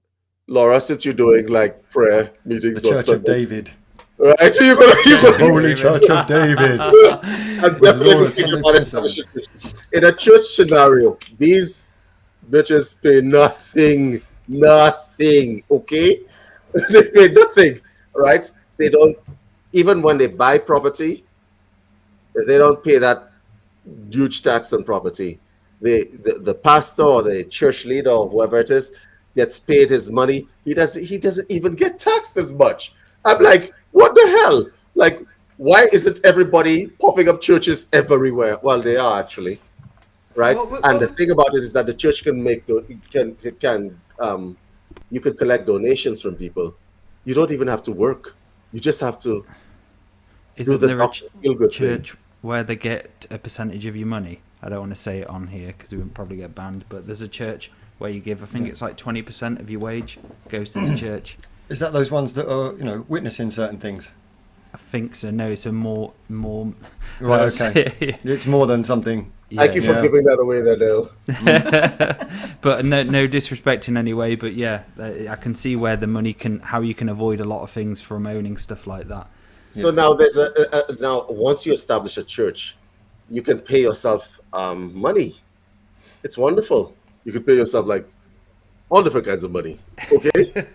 Laura, since you're doing like prayer meetings, the Church of David, right? So you're gonna Holy Church of David. I'm definitely thinking about establishing a church. In a church scenario, these bitches pay nothing. Okay, they pay nothing, right? They don't, even when they buy property, they don't pay that huge tax on property. The pastor or the church leader or whoever it is, gets paid his money. He doesn't even get taxed as much. I'm like, what the hell? Like, why isn't everybody popping up churches everywhere? Well, they are actually, right? And the thing about it is that the church can you can collect donations from people. You don't even have to work. You just have to do Isn't the there a Dr. Feel-Good thing. church where they get a percentage of your money? I don't want to say it on here because we would probably get banned, but there's a church where you give, I think it's like 20% of your wage goes to the church. Is that those ones that are, witnessing certain things? I think so. No, it's a more. Right, okay. It's more than something. Thank you for giving that away there, Dale. But no disrespect in any way. But yeah, I can see where the money how you can avoid a lot of things from owning stuff like that. So now there's now once you establish a church, you can pay yourself money. It's wonderful. You can pay yourself like all different kinds of money. Okay.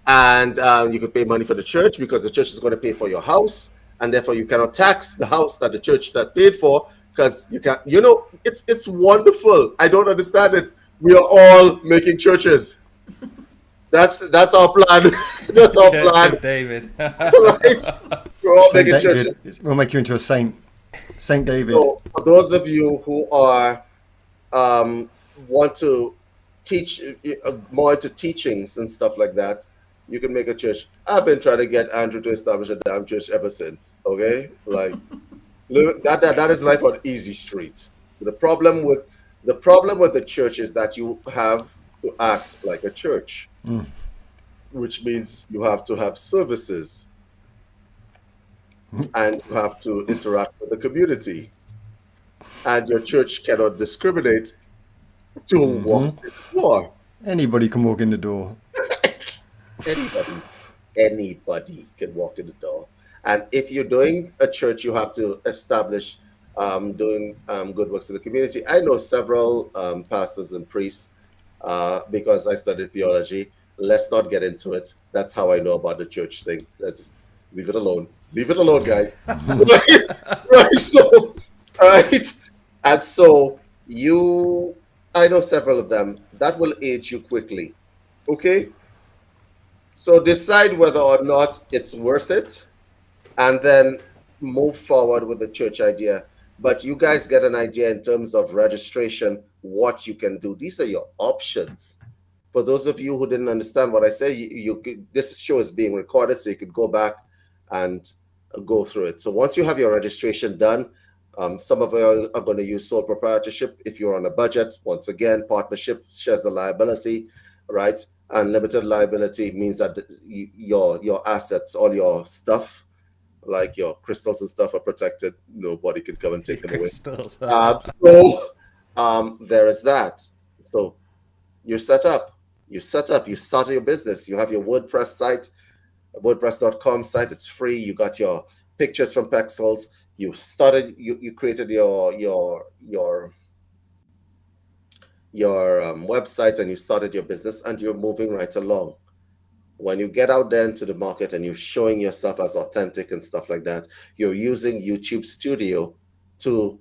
And you can pay money for the church because the church is going to pay for your house, and therefore you cannot tax the house that the church that paid for because you can't. It's wonderful. I don't understand it. We are all making churches. That's our plan. That's our plan, David. right? We're all Saint making David. churches. We'll make you into a saint. Saint David. So for those of you who are want to teach more into teachings and stuff like that, you can make a church. I've been trying to get Andrew to establish a damn church ever since. Okay, like that is life on easy street. The problem with the church is that you have to act like a church, which means you have to have services and you have to interact with the community. And your church cannot discriminate to who walks in the door. Anybody can walk in the door. Anybody can walk in the door. And if you're doing a church, you have to establish doing good works in the community. I know several pastors and priests because I studied theology. Let's not get into it. That's how I know about the church thing. Let's leave it alone. Leave it alone, guys. right. So, right. And so I know several of them that will age you quickly. Okay. So decide whether or not it's worth it, and then move forward with the church idea. But you guys get an idea in terms of registration, what you can do. These are your options. For those of you who didn't understand what I said, this show is being recorded, so you could go back and go through it. So once you have your registration done, some of you are going to use sole proprietorship. If you're on a budget, once again, partnership shares the liability, right? And limited liability means that your assets, all your stuff, like your crystals and stuff, are protected. Nobody can come and take them away. There is that. So you're set up. You started your business. You have your WordPress site, WordPress.com site. It's free. You got your pictures from Pexels. You started. You created your website, and you started your business, and you're moving right along. When you get out there into the market and you're showing yourself as authentic and stuff like that, you're using YouTube Studio to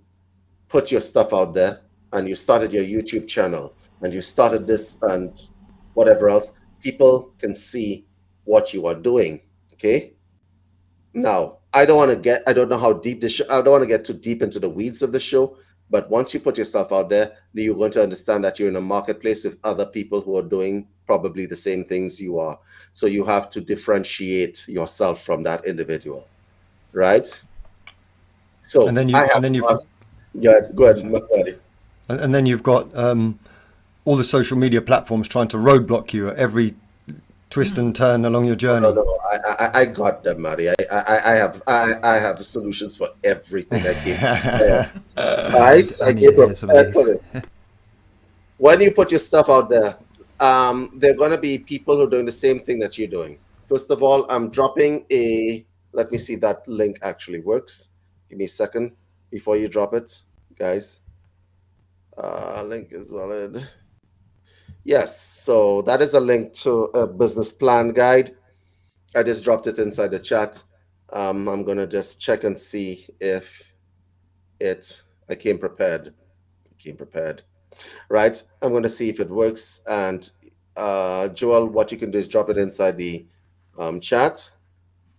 put your stuff out there, and you started your YouTube channel, and you started this and whatever else. People can see what you are doing. Okay. Now, I don't know how deep I don't want to get too deep into the weeds of the show. But once you put yourself out there, you're going to understand that you're in a marketplace with other people who are doing probably the same things you are. So you have to differentiate yourself from that individual, right? So and then you've go ahead. And then you've got all the social media platforms trying to roadblock you at every twist and turn along your journey. No, I got them, Maty. I have solutions for everything. I came right. I came prepared for this. When you put your stuff out there, there are going to be people who are doing the same thing that you're doing. First of all, I'm dropping let me see if that link actually works. Give me a second before you drop it, guys. Link is valid. Yes, so that is a link to a business plan guide. I just dropped it inside the chat. I'm going to just check and see if I came prepared. Right? I'm going to see if it works. And Joel, what you can do is drop it inside the chat,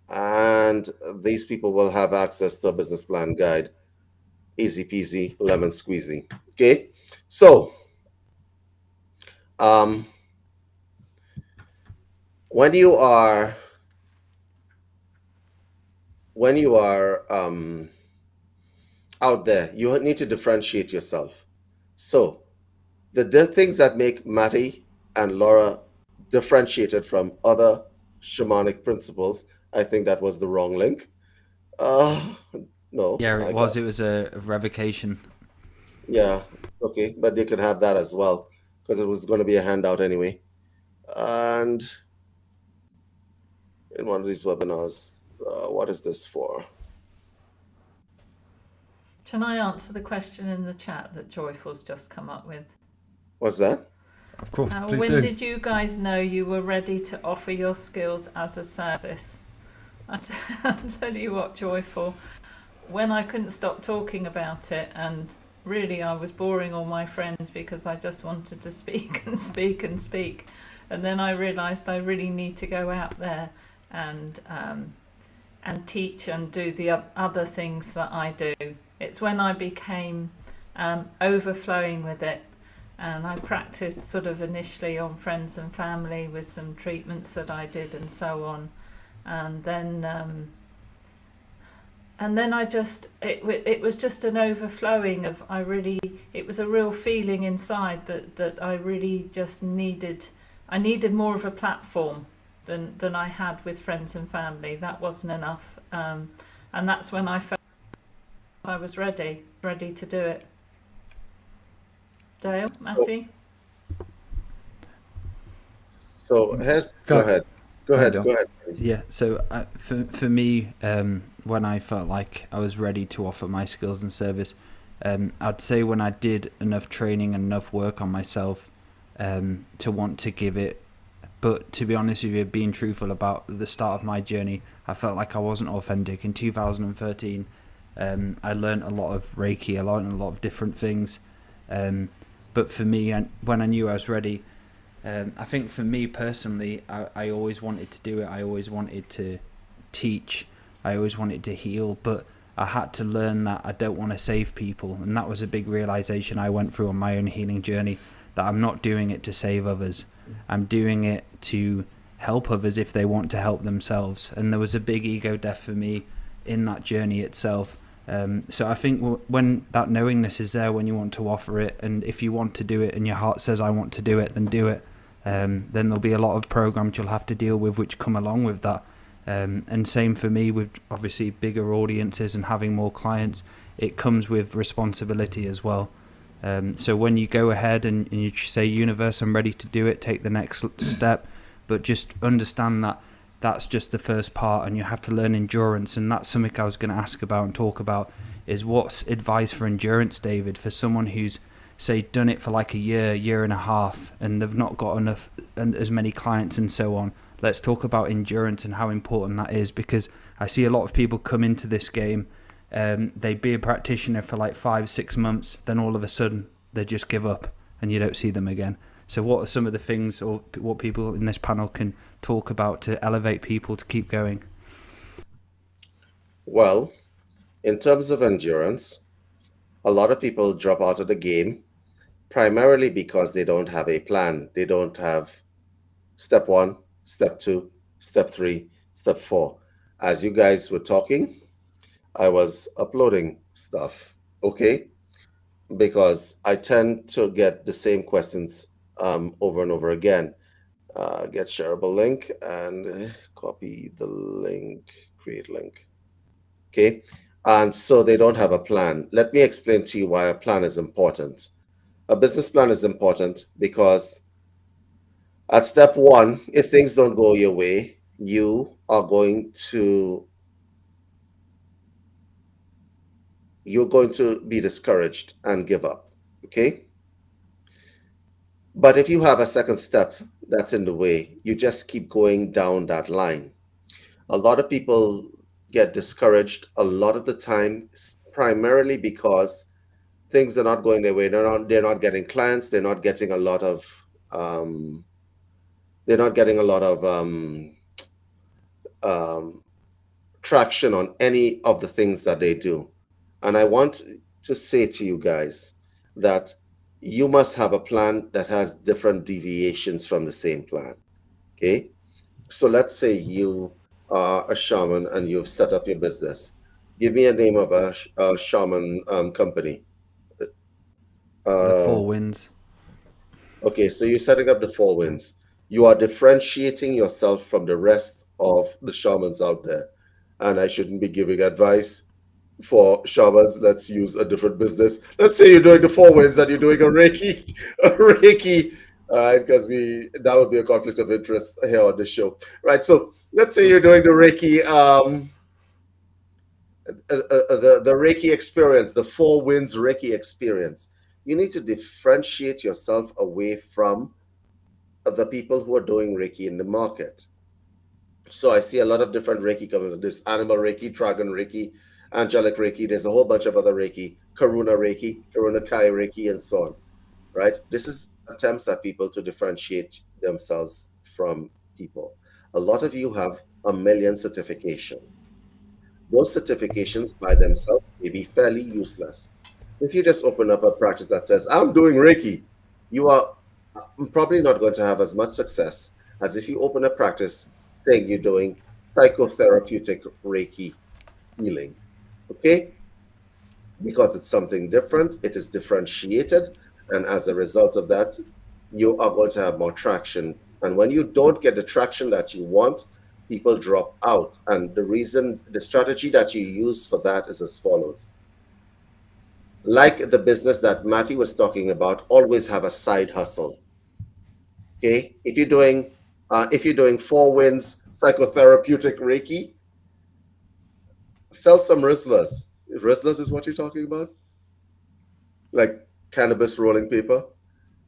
and these people will have access to a business plan guide. Easy peasy, lemon squeezy. Okay, so um, when you are out there, you need to differentiate yourself. So the things that make Maty and Laura differentiated from other shamanic principles, I think that was the wrong link. Uh, no, Yeah, it I was. got It was a revocation. yeah, okay, but they could have that as well because it was going to be a handout anyway. And in one of these webinars, what is this for? Can I answer the question in the chat that Joyful's just come up with? What's that? Of course, please When do. did you guys know you were ready to offer your skills as a service? I'll tell you what, Joyful, when I couldn't stop talking about it, and really I was boring all my friends because I just wanted to speak and speak and speak, and then I realised I really need to go out there and teach and do the other things that I do. It's when I became overflowing with it, and I practiced sort of initially on friends and family with some treatments that I did and so on, and then I just it was just an overflowing of it was a real feeling inside that I really just needed. I needed more of a platform than I had with friends and family. That wasn't enough, and that's when I felt I was ready to do it. Dale, Maty? So here's go ahead. Go ahead. Dale. Go ahead. Yeah. So for me, when I felt like I was ready to offer my skills and service, I'd say when I did enough training and enough work on myself to want to give it. But to be honest with you, being truthful about the start of my journey, I felt like I wasn't authentic. In 2013, I learned a lot of Reiki, I learned a lot of different things. But for me, when I knew I was ready, I think for me personally, I always wanted to do it. I always wanted to teach. I always wanted to heal. But I had to learn that I don't want to save people. And that was a big realization I went through on my own healing journey, that I'm not doing it to save others. I'm doing it to help others if they want to help themselves. And there was a big ego death for me in that journey itself. So I think when that knowingness is there, when you want to offer it, and if you want to do it and your heart says I want to do it, then do it. Then there'll be a lot of programs you'll have to deal with which come along with that. And same for me with obviously bigger audiences and having more clients, it comes with responsibility as well. So when you go ahead and you say, universe, I'm ready to do it, take the next step, but just understand that that's just the first part, and you have to learn endurance. And that's something I was going to ask about and talk about, is what's advice for endurance, David, for someone who's, say, done it for like a year and a half, and they've not got enough and as many clients and so on. Let's talk about endurance and how important that is, because I see a lot of people come into this game, they be a practitioner for like 5-6 months, then all of a sudden they just give up and you don't see them again. So what are some of the things, or what people in this panel can talk about to elevate people to keep going? Well, in terms of endurance, a lot of people drop out of the game primarily because they don't have a plan. They don't have step 1, step 2, step 3, step 4. As you guys were talking, I was uploading stuff, okay? Because I tend to get the same questions over and over again. Get shareable link and copy the link, create link. Okay, and so they don't have a plan. Let me explain to you why a plan is important. A business plan is important because at step 1, if things don't go your way, you're going to be discouraged and give up. Okay, but if you have a second step that's in the way, you just keep going down that line. A lot of people get discouraged a lot of the time, primarily because things are not going their way. They're not getting clients. They're not getting a lot of they're not getting a lot of um, traction on any of the things that they do. And I want to say to you guys that you must have a plan that has different deviations from the same plan. Okay. So let's say you are a shaman and you've set up your business. Give me a name of a shaman company. The Uh, Four Winds. okay, so you're setting up the Four Winds. You are differentiating yourself from the rest of the shamans out there. And I shouldn't be giving advice for shamans. Let's use a different business. Let's say you're doing the Four Winds and you're doing a Reiki, all right, because that would be a conflict of interest here on the show, right? So let's say you're doing the Reiki, the Reiki experience, the Four Winds Reiki experience. You need to differentiate yourself away from the people who are doing Reiki in the market. So I see a lot of different Reiki coming. This animal Reiki, dragon Reiki, angelic Reiki. There's a whole bunch of other Reiki, Karuna Kai Reiki, and so on. Right? This is attempts at people to differentiate themselves from people. A lot of you have a million certifications. Those certifications by themselves may be fairly useless. If you just open up a practice that says, I'm doing Reiki, you are probably not going to have as much success as if you open a practice saying you're doing psychotherapeutic Reiki healing. Okay? Because it's something different, it is differentiated, and as a result of that, you are going to have more traction. And when you don't get the traction that you want, people drop out. And the strategy that you use for that is as follows. Like the business that Maty was talking about, always have a side hustle. Okay? If you're doing Four Winds psychotherapeutic Reiki, sell some Rizzlers. Rizzlers is what you're talking about? Like cannabis rolling paper,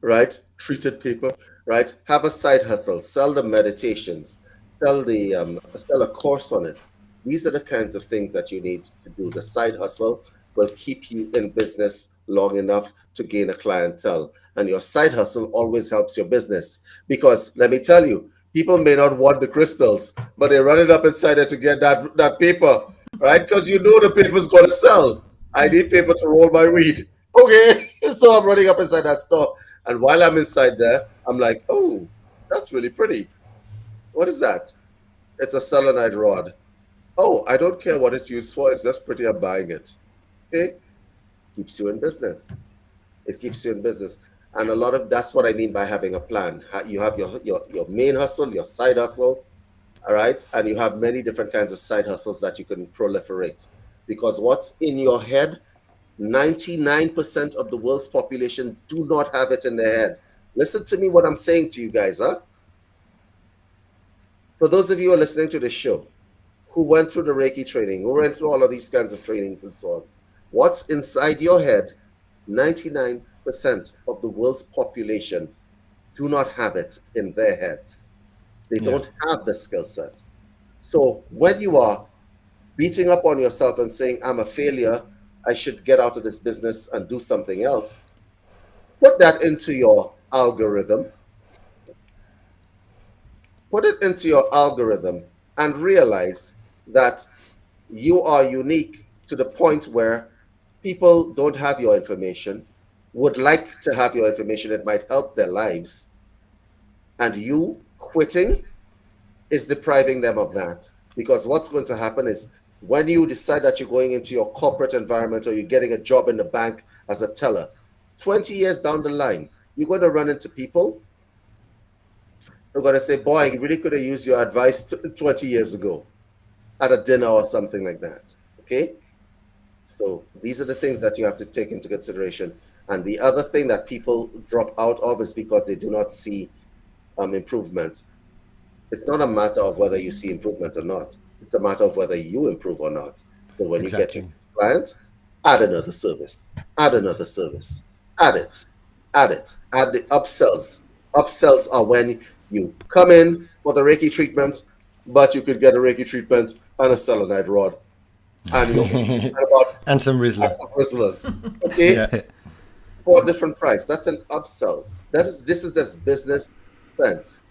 right? Treated paper, right? Have a side hustle. Sell the meditations. Sell a course on it. These are the kinds of things that you need to do. The side hustle will keep you in business long enough to gain a clientele. And your side hustle always helps your business. Because let me tell you, people may not want the crystals, but they run it up inside there to get that paper, right? Because you know the paper's going to sell. I need paper to roll my weed. Okay, so I'm running up inside that store. And while I'm inside there, I'm like, oh, that's really pretty. What is that? It's a selenite rod. Oh, I don't care what it's used for. It's just pretty. I'm buying it. Okay, keeps you in business. It keeps you in business. And a lot of that's what I mean by having a plan. You have your main hustle, your side hustle, all right? And you have many different kinds of side hustles that you can proliferate. Because what's in your head, 99% of the world's population do not have it in their head. Listen to me what I'm saying to you guys, huh? For those of you who are listening to this show, who went through the Reiki training, who went through all of these kinds of trainings and so on, what's inside your head, 99% of the world's population do not have it in their heads. They don't have the skill set. So when you are beating up on yourself and saying, I'm a failure, I should get out of this business and do something else, put that into your algorithm. Put it into your algorithm and realize that you are unique to the point where people don't have your information, would like to have your information. It might help their lives. And you quitting is depriving them of that. Because what's going to happen is when you decide that you're going into your corporate environment or you're getting a job in the bank as a teller, 20 years down the line, you're going to run into people who are going to say, boy, I really could have used your advice 20 years ago at a dinner or something like that. Okay? So these are the things that you have to take into consideration. And the other thing that people drop out of is because they do not see improvement. It's not a matter of whether you see improvement or not. It's a matter of whether you improve or not. So when you get your client, add another service, add another service, add it, add the upsells. Upsells are when you come in for the Reiki treatment, but you could get a Reiki treatment and a selenite rod. And and some Rizzlers. Okay? For a different price. That's an upsell. This is business sense.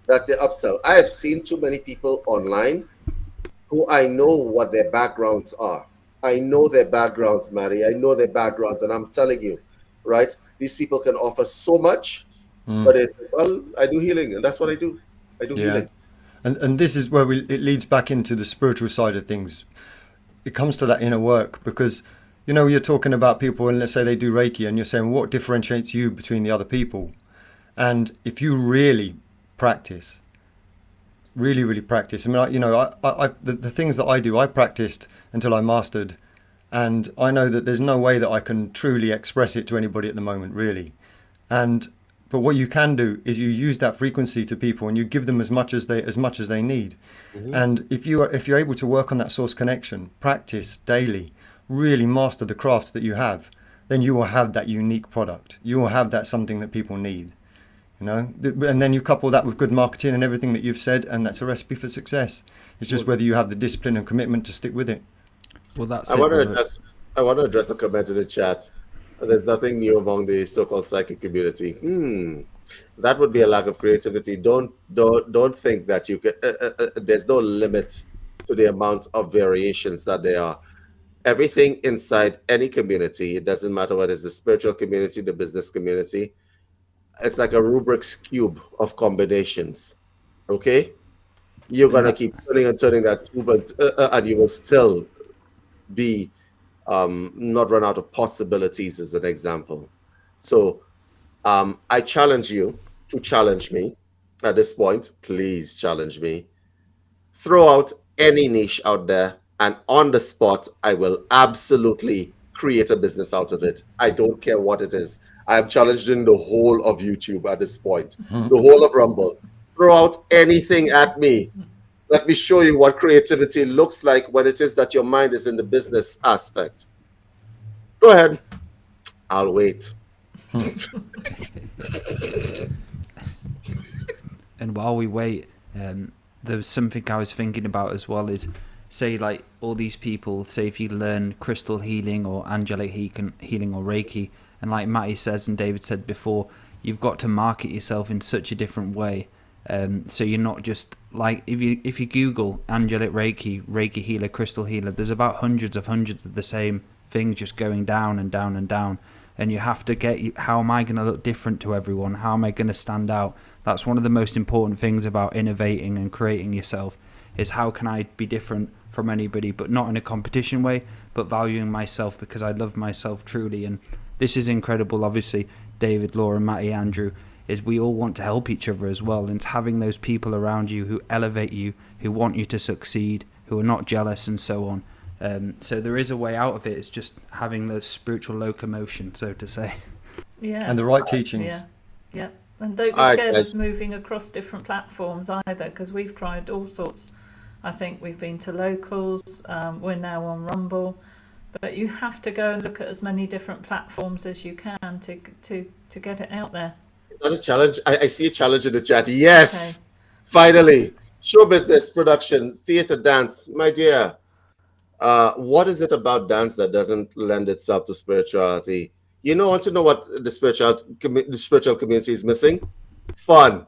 that they upsell. I have seen too many people online who I know what their backgrounds are. I know their backgrounds, Maddie. I know their backgrounds, and I'm telling you, right? These people can offer so much, but it's well, I do healing, and that's what I do. I do Yeah. healing. And this is where it leads back into the spiritual side of things. It comes to that inner work, because you're talking about people, and let's say they do Reiki, and you're saying what differentiates you between the other people. And if you really practice, really practice, I mean, the things that I do, I practiced until I mastered, and I know that there's no way that I can truly express it to anybody at the moment, really. But what you can do is you use that frequency to people, and you give them as much as they need. And if you're able to work on that source connection, practice daily, really master the crafts that you have, then you will have that unique product. You will have that something that people need. And then you couple that with good marketing and everything that you've said, and that's a recipe for success. It's just whether you have the discipline and commitment to stick with it. Well, that's I want to address a comment in the chat. There's nothing new among the so-called psychic community. That would be a lack of creativity. Don't think that you can. There's no limit to the amount of variations that there are. Everything inside any community, it doesn't matter whether it's the spiritual community, the business community, it's like a Rubik's cube of combinations. Okay, you're gonna keep turning and turning that cube, and you will still be not run out of possibilities, as an example. So I challenge you to challenge me at this point. Please challenge me. Throw out any niche out there, and on the spot, I will absolutely create a business out of it. I don't care what it is. I am challenging the whole of YouTube at this point, the whole of Rumble. Throw out anything at me. Let me show you what creativity looks like when it is that your mind is in the business aspect. Go ahead. I'll wait. And while we wait, there's something I was thinking about as well is, say, like all these people, say if you learn crystal healing or angelic healing or Reiki, and like Maty says and David said before, you've got to market yourself in such a different way. So you're not just like, if you Google angelic Reiki healer, crystal healer, there's about hundreds of the same things just going down and down and down. And you have to get, how am I going to look different to everyone? How am I going to stand out? That's one of the most important things about innovating and creating yourself, is how can I be different from anybody, but not in a competition way, but valuing myself because I love myself truly. And this is incredible. Obviously, David, Laura, Maty, Andrew, is we all want to help each other as well. And having those people around you who elevate you, who want you to succeed, who are not jealous and so on. So there is a way out of it. It's just having the spiritual locomotion, so to say. Yeah. And the right teachings. Yeah. And don't be scared of moving across different platforms either, because we've tried all sorts. I think we've been to locals. We're now on Rumble. But you have to go and look at as many different platforms as you can to get it out there. Not a challenge. I see a challenge in the chat. Yes, okay. Finally. Show business, production, theater, dance. My dear, what is it about dance that doesn't lend itself to spirituality? Want to know what the spiritual community is missing? Fun.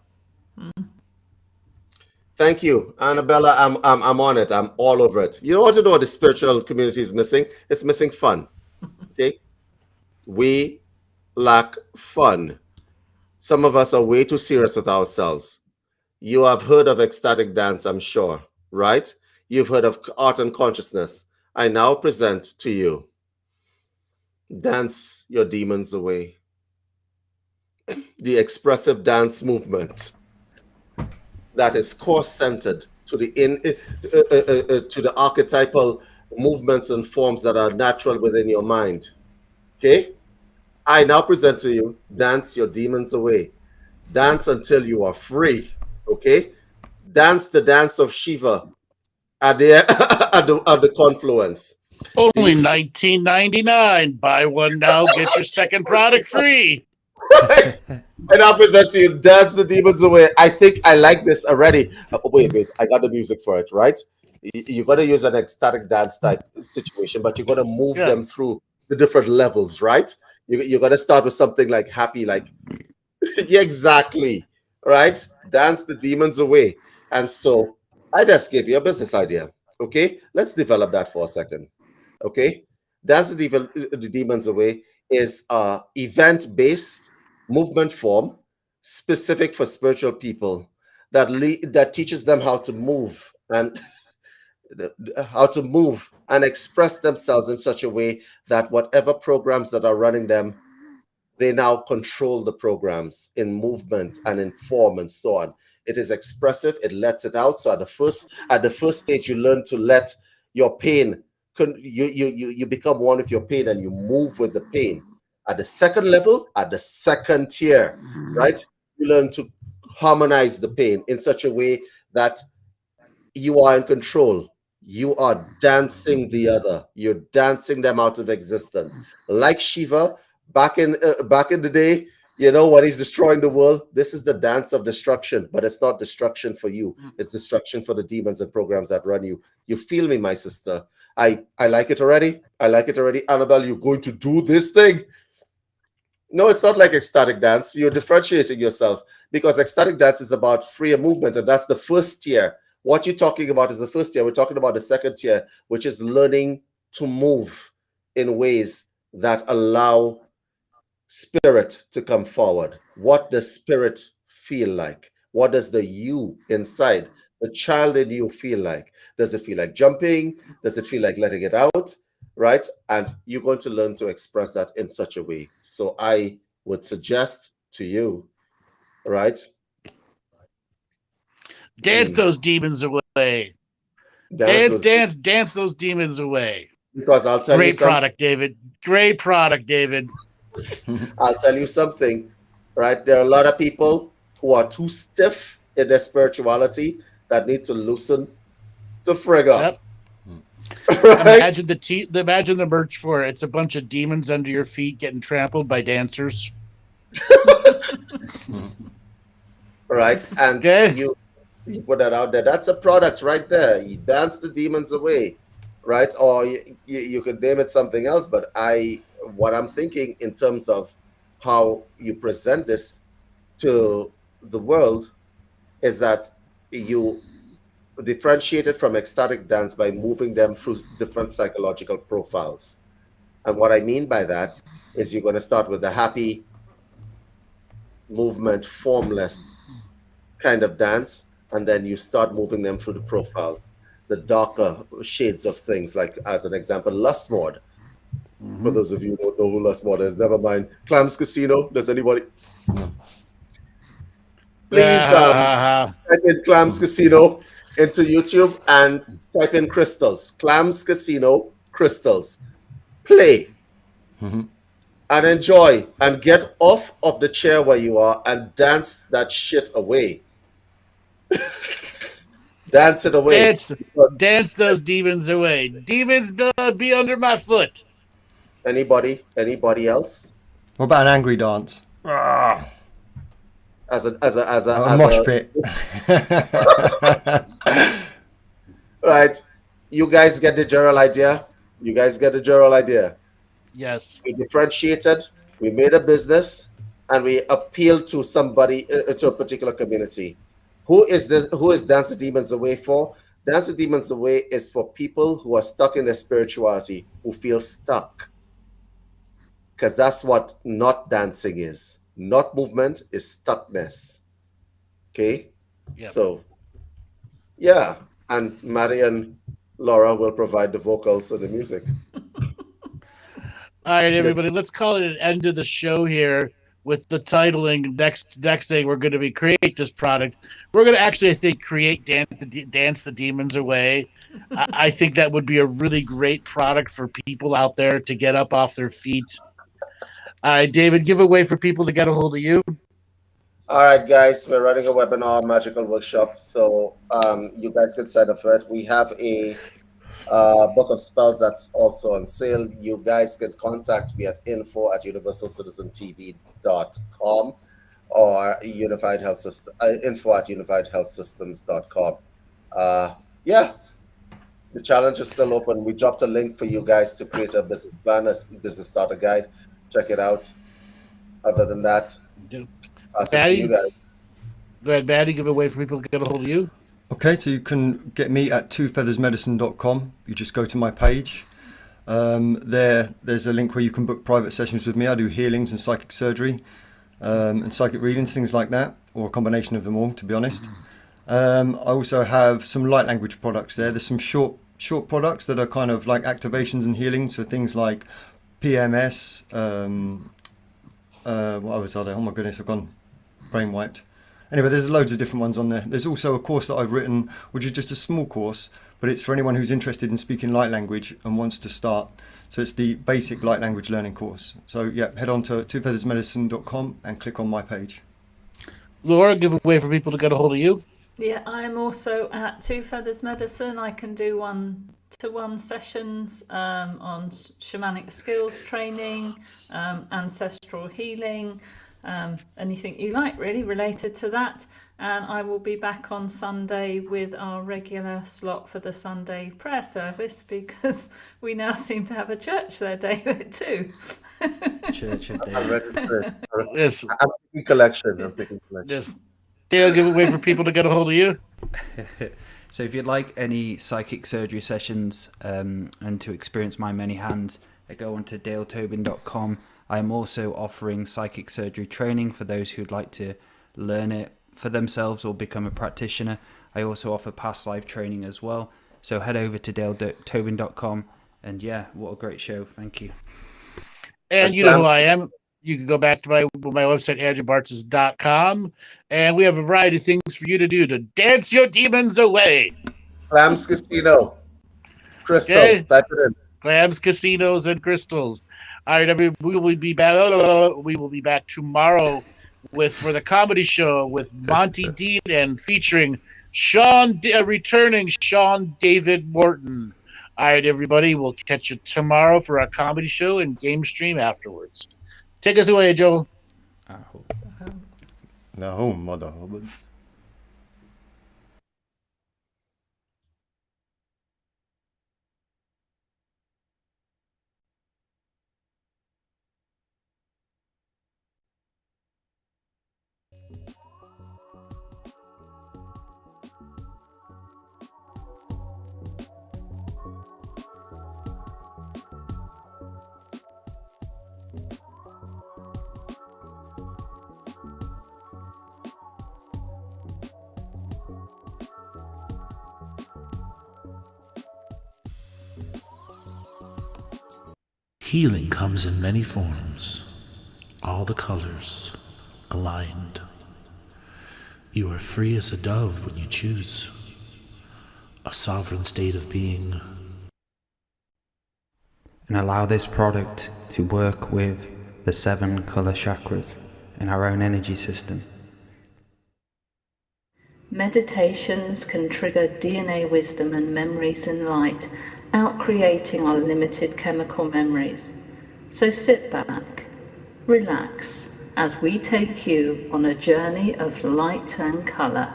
Thank you, Annabella. I'm on it. I'm all over it. You want to know what the spiritual community is missing? It's missing fun. Okay, we lack fun. Some of us are way too serious with ourselves. You have heard of ecstatic dance, I'm sure, right? You've heard of art and consciousness. I now present to you, dance your demons away. The expressive dance movement that is core-centered to the archetypal movements and forms that are natural within your mind. Okay? I now present to you, dance your demons away. Dance until you are free. Okay? Dance the dance of Shiva at the confluence. Only $19.99. Buy one now, get your second product free. And I'll present to you, dance the demons away. I think I like this already. Wait, I got the music for it, right? You're going to use an ecstatic dance type situation, but you're going to move them through the different levels, right? You're going to start with something like happy, like, yeah, exactly. right? Dance the demons away. And so I just gave you a business idea. Okay, let's develop that for a second. Okay, dance the demons away is a event-based movement form specific for spiritual people that teaches them how to move and express themselves in such a way that whatever programs that are running them, they now control the programs in movement and in form and so on. It is expressive, it lets it out. So at the first stage, you learn to let your pain, you become one with your pain and you move with the pain. At the second level, at the second tier, right, you learn to harmonize the pain in such a way that you are in control. You are dancing the other. You're dancing them out of existence. Like Shiva, back in the day, you know, when he's destroying the world, this is the dance of destruction, but it's not destruction for you. It's destruction for the demons and programs that run you. You feel me, my sister? I like it already. I like it already. Annabelle, you're going to do this thing. No, it's not like ecstatic dance. You're differentiating yourself because ecstatic dance is about freer movement, and that's the first tier. What you're talking about is the first tier. We're talking about the second tier, which is learning to move in ways that allow spirit to come forward. What does spirit feel like? What does the you inside, the child in you, feel like? Does it feel like jumping? Does it feel like letting it out? Right? And you're going to learn to express that in such a way. So I would suggest to you, right? Dance those demons away. Dance those demons away. Because I'll tell you something. Great product, David. Great product, David. I'll tell you something, right? There are a lot of people who are too stiff in their spirituality that need to loosen to frig up. Yep. Right? Imagine the merch for it. It's a bunch of demons under your feet getting trampled by dancers. Right? And you put that out there. That's a product right there. You dance the demons away, right? Or you could name it something else, but what I'm thinking in terms of how you present this to the world is that you differentiate it from ecstatic dance by moving them through different psychological profiles. And what I mean by that is you're going to start with the happy movement, formless kind of dance, and then you start moving them through the profiles, the darker shades of things, like as an example, lust mode. For those of you who don't know who lust mode is, never mind. Clams Casino, does anybody? No. Please type in Clams Casino into YouTube and type in crystals. Clams Casino, crystals. Play and enjoy and get off of the chair where you are and dance that shit away. Dance it away. Dance those demons away. Demons be under my foot. Anybody else? What about an angry dance? As a mosh pit. Right. You guys get the general idea? Yes. We differentiated, we made a business, and we appealed to somebody, to a particular community. Who is Dance the Demons Away for? Dance the Demons Away is for people who are stuck in their spirituality, who feel stuck. Because that's what not dancing is. Not movement is stuckness. Okay? Yep. So, yeah. And Maty and Laura will provide the vocals and the music. All right, everybody, let's call it an end of the show here with the titling. Next thing we're going to create this product. We're going to actually, I think, create Dance the Demons Away. I think that would be a really great product for people out there to get up off their feet. All right, David, give a way for people to get a hold of you. All right, guys, we're running a webinar, magical workshop, so you guys can sign up for it. We have a book of spells that's also on sale. You guys can contact me at info@universalcitizentv.com or Unified Health System, info@unifiedhealthsystems.com. Yeah, the challenge is still open. We dropped a link for you guys to create a business plan, a business starter guide. Check it out. Other than that, I'll see you guys. Go ahead, Maddie, give it away for people to get a hold of you. Okay, so you can get me at twofeathersmedicine.com. You just go to my page. There's a link where you can book private sessions with me. I do healings and psychic surgery, and psychic readings, things like that, or a combination of them all, to be honest. I also have some light language products there. There's some short products that are kind of like activations and healings, so things like PMS. What others are there? Oh my goodness, I've gone brain wiped. Anyway, there's loads of different ones on there. There's also a course that I've written, which is just a small course, but it's for anyone who's interested in speaking light language and wants to start. So it's the basic light language learning course. So yeah, head on to twofeathersmedicine.com and click on my page. Laura, give it away for people to get a hold of you. Yeah, I'm also at Two Feathers Medicine. I can do one-to-one sessions on shamanic skills training, ancestral healing, anything you like really related to that. And I will be back on Sunday with our regular slot for the Sunday prayer service, because we now seem to have a church there, David, too. Church of I'm David. registered. Yes. I'm picking collection. Yes. Dale, give it away for people to get a hold of you. So if you'd like any psychic surgery sessions and to experience my many hands, go on to daletobin.com. I am also offering psychic surgery training for those who'd like to learn it for themselves or become a practitioner. I also offer past life training as well. So head over to daletobin.com, and yeah, what a great show. Thank you. And you know who I am. You can go back to my website, andrewbartzis.com, and we have a variety of things for you to do to dance your demons away. Clams Casino. Crystal. Okay. Type it in. Clams, casinos, and crystals. All right, we will be back. We will be back tomorrow for the comedy show with Monty Dean and featuring returning Sean David Morton. All right, everybody, we'll catch you tomorrow for our comedy show and game stream afterwards. Take us away, Joel. No, mother hobbles. Healing comes in many forms, all the colors aligned. You are free as a dove when you choose, a sovereign state of being. And allow this product to work with the 7 color chakras in our own energy system. Meditations can trigger DNA wisdom and memories in light, out-creating our limited chemical memories. So sit back, relax, as we take you on a journey of light and colour.